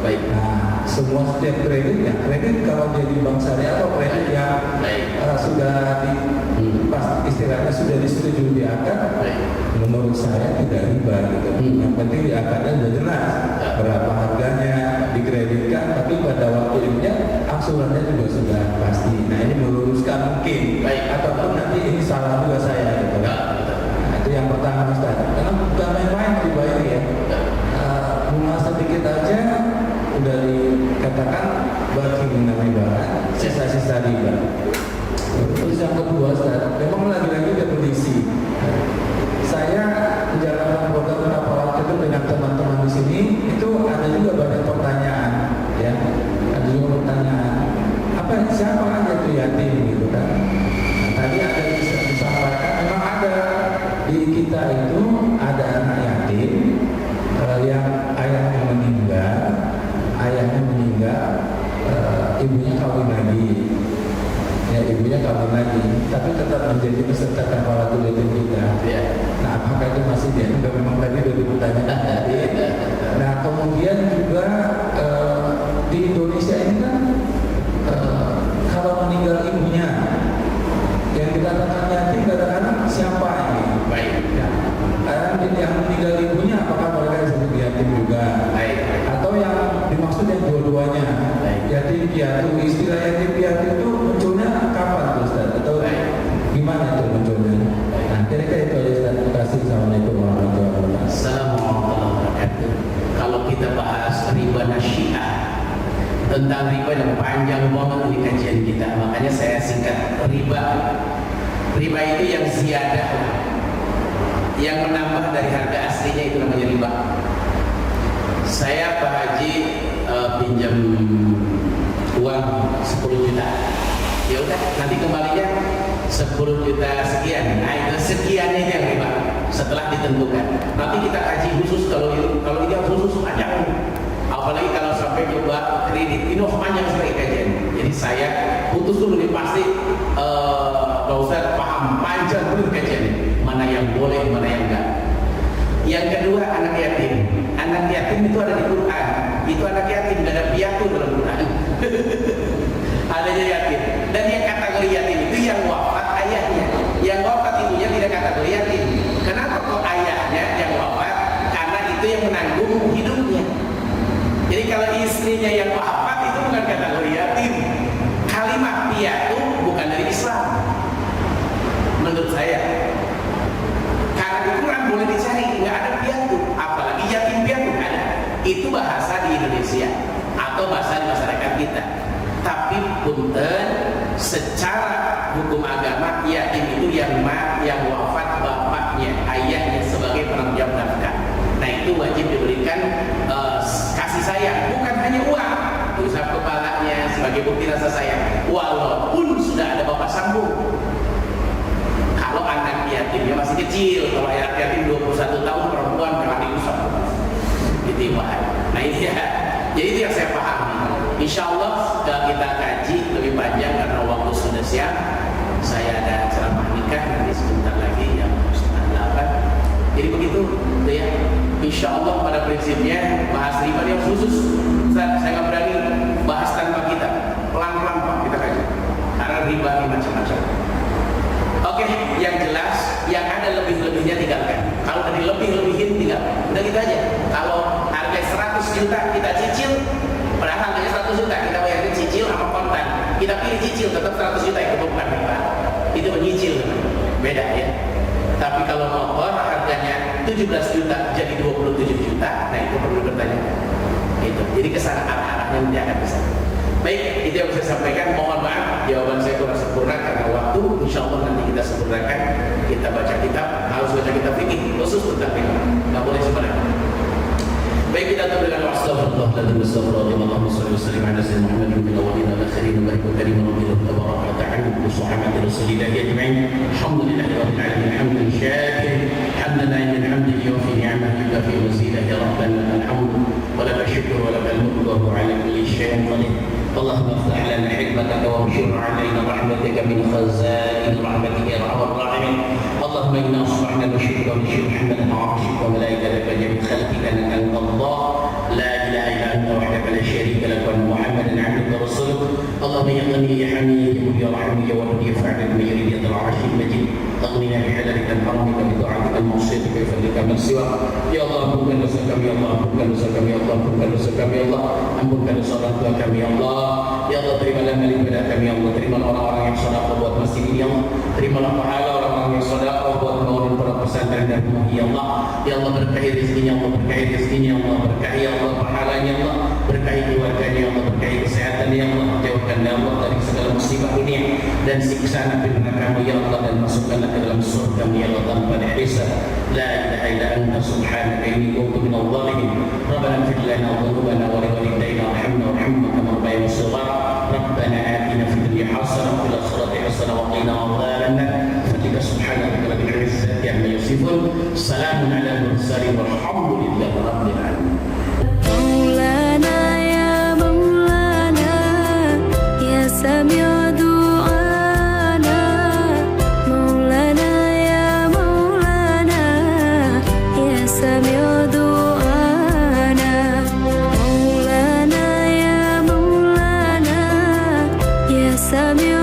S1: Baik.
S3: Nah semua setiap kredit kalau jadi bank syariah atau kredit yang sudah pas istilahnya sudah disetujui di akad, menurut saya tidak riba gitu. Yang penting di akadnya sudah jelas berapa harganya dikreditkan, tapi pada waktu ininya angsurannya juga sudah pasti. Nah ini meluruskan mungkin, ataupun nanti ini salah juga saya gitu. Nah, itu yang pertama Ustaz. Karena bukan main-main riba ini ya. Bunga sedikit aja udah dikatakan bagi namanya sisa-sisa riba. Terus yang kedua, Ustaz, memang lagi-lagi definisi. Saya menjalankan program apalagi itu dengan teman-teman di sini, itu ada juga banyak pertanyaan, ya. Ada juga pertanyaan, siapa aja tuh yatim gitu kan? Nah, tadi ada disampaikan, memang ada di kita itu ada anak yatim yang ayahnya meninggal, ibunya kawin lagi. Ya ibunya kawin lagi, tapi tetap menjadi peserta kafaratul yatim kita. Nah apakah itu masih dianggap memang tadi dari pertanyaan tadi? Nah kemudian juga di Indonesia ini kan kalau meninggal ibunya yang dikatakan yatim kadang-kadang siapa ini? Baik. Ya. Yang meninggal ibunya apakah mereka disebut yatim juga? Baik. Atau yang dimaksud yang dua-duanya? Yatim piatu, istilah yatim piatu itu munculnya kapan Ustaz? Atau gimana itu munculnya? Nah kira-kira itu aja Ustaz. Terima kasih. Assalamualaikum warahmatullahi wabarakatuh.
S1: Assalamualaikum warahmatullahi wabarakatuh. Kalau kita bahas riba nasyiah, tentang riba yang panjang banget di kajian kita, makanya saya singkat riba. Riba itu yang ziyadah, yang menambah dari harga aslinya, itu namanya riba. Saya Pak Haji pinjam uang 10 juta, ya udah nanti kembalinya 10 juta sekian. Nah itu sekiannya yang riba setelah ditentukan. Nanti kita kaji khusus kalau ini khusus panjang, apalagi kalau sampai coba kredit ini panjang sekali kajian. Jadi saya putus dulu nih, pasti Pak Ustaz paham panjang dulu kajian mana yang boleh mana yang enggak. Yang kedua anak yatim. Anak yatim itu ada di Quran. Itu anak yatim, tidak ada piatu dalam Quran. Adanya yatim. Dan yang kategori yatim itu yang wafat ayahnya. Yang wafat ibunya tidak kategori yatim. Kenapa kok ayahnya yang wafat? Karena itu yang menanggung hidupnya. Jadi kalau istrinya yang wafat itu bukan kategori yatim. Kalimat piatu bukan dari Islam, menurut saya. Karena di Quran boleh dicari, nggak ada piatu, apalagi yatim piatu nggak ada. Itu bahasa di Indonesia atau bahasa di masyarakat kita. Tapi punten, secara hukum agama yatim itu yang wafat bapaknya, ayahnya sebagai penanggung jawab nafkah. Nah itu wajib diberikan kasih sayang, bukan hanya uang, usap kepalanya sebagai bukti rasa sayang, walaupun sudah ada bapak sambung. Kalau anak yatimnya masih kecil, kalau anak yatim 21 tahun perempuan jangan diusap, itu bahaya. Nah ini ya, jadi itu yang saya pahami. Insya Allah kita kaji lebih panjang karena waktu sudah siap. Saya ada ceramah nikah nanti sebentar lagi jam 7:30. Jadi begitu, gitu ya. Insya Allah pada prinsipnya bahas riba yang khusus. Saya nggak berani bahas tanpa kita. Pelan-pelan Pak kita kaji. Karena riba ini macam-macam. Oke, yang jelas, yang ada lebih-lebihnya tinggalkan. Kalau tadi lebih-lebihin tinggalkan. Udah gitu aja. Kalau harga 100 juta kita cicil, padahal harganya 100 juta kita bayarin cicil sama kontan. Kita pilih cicil tetap 100 juta itu bukan riba. Itu menyicil, beda ya. Tapi kalau motor harganya 17 juta jadi 27 juta, nah itu perlu bertanya. Itu. Jadi kesana arah-arahnya nanti akan bisa. Baik, itu yang saya sampaikan. Mohon maaf jawaban saya kurang sempurna karena waktu. Insya Allah nanti kita sempurnakan. Kita baca kitab, harus baca kitab fikih khusus tentang riba. Nggak boleh sembarangan. Baik, kita berikan astagfirullah dan astagfirullah. Allahumma shalli wa sallim ala sayyidina Muhammadin fil awwalin wal akhirin wa barik wa karim rabbil tabaraka wa ta'ala bi sahabati rasulillah ajma'in. Alhamdulillahi rabbil alamin hamdan shakiran hamdan la hamdan yufi ni'amahu yukafi mazidah ya rabbana alhamd wa laka syukru wa laka al-mulku wa huwa ala kulli syai'in qadir. Allahumma iftah lana hikmataka wa anshur 'alaina rahmataka min khaza'in rahmatika ya arhamar rahimin. اللهم انا اصبحنا نشهدك ونشهد محمدا وعرشك وملائكتك وجميع خلقك انك انت الله لا اله الا انت وحدك لا شريك لك وان محمدا عبدك ورسولك. اللهم يا غني يا حميد يا مجيد يا رحيم يا ودود يا فاعل بما يريد يا ذا العرش المجيد اغننا بحلالك عن حرمك بطاعتك عن معصيتك بفضلك من سواك. يا الله ampunkan dosa kami ya Allah, ampunkan dosa kami ya Allah, ampunkan dosa kami ya Allah, ampunkan dosa orang tua kami ya Allah. Ya Allah, terimalah amal ibadah kami ya Allah, terimalah orang-orang yang sedekah buat masjid ini ya Allah, terimalah pahala orang-orang yang sedekah buat bangunan para pesantren dan rumah ya Allah. Ya Allah, berkahi rezekinya Allah, berkahi rezekinya Allah, berkahi ya Allah pahalanya ya Allah, berkahi keluarganya ya Allah, berkahi kesehatan ya Allah, jauhkan ya Allah dari segala musibah dunia dan siksaan api neraka ya Allah, dan masukkanlah ke dalam surga ya Allah tanpa hisab. La ilaha illa anta subhanaka inni kuntu minadh dhalimin. Rabbana ighfir lana dhunubana wa li walidayna warhamna warhamna kama rabbayana shighara. Rabbana atina fid dunya hasanah wa fil akhirati hasanah wa qina adhaban nar. Fadlika subhanaka rabbil izzati amma yasifun. Salamun ala al-mursalin walhamdulillahi rabbil alamin.
S4: مولانا يا مولانا يا سميع دعانا مولانا يا مولانا يا سميع دعانا مولانا يا مولانا يا سميع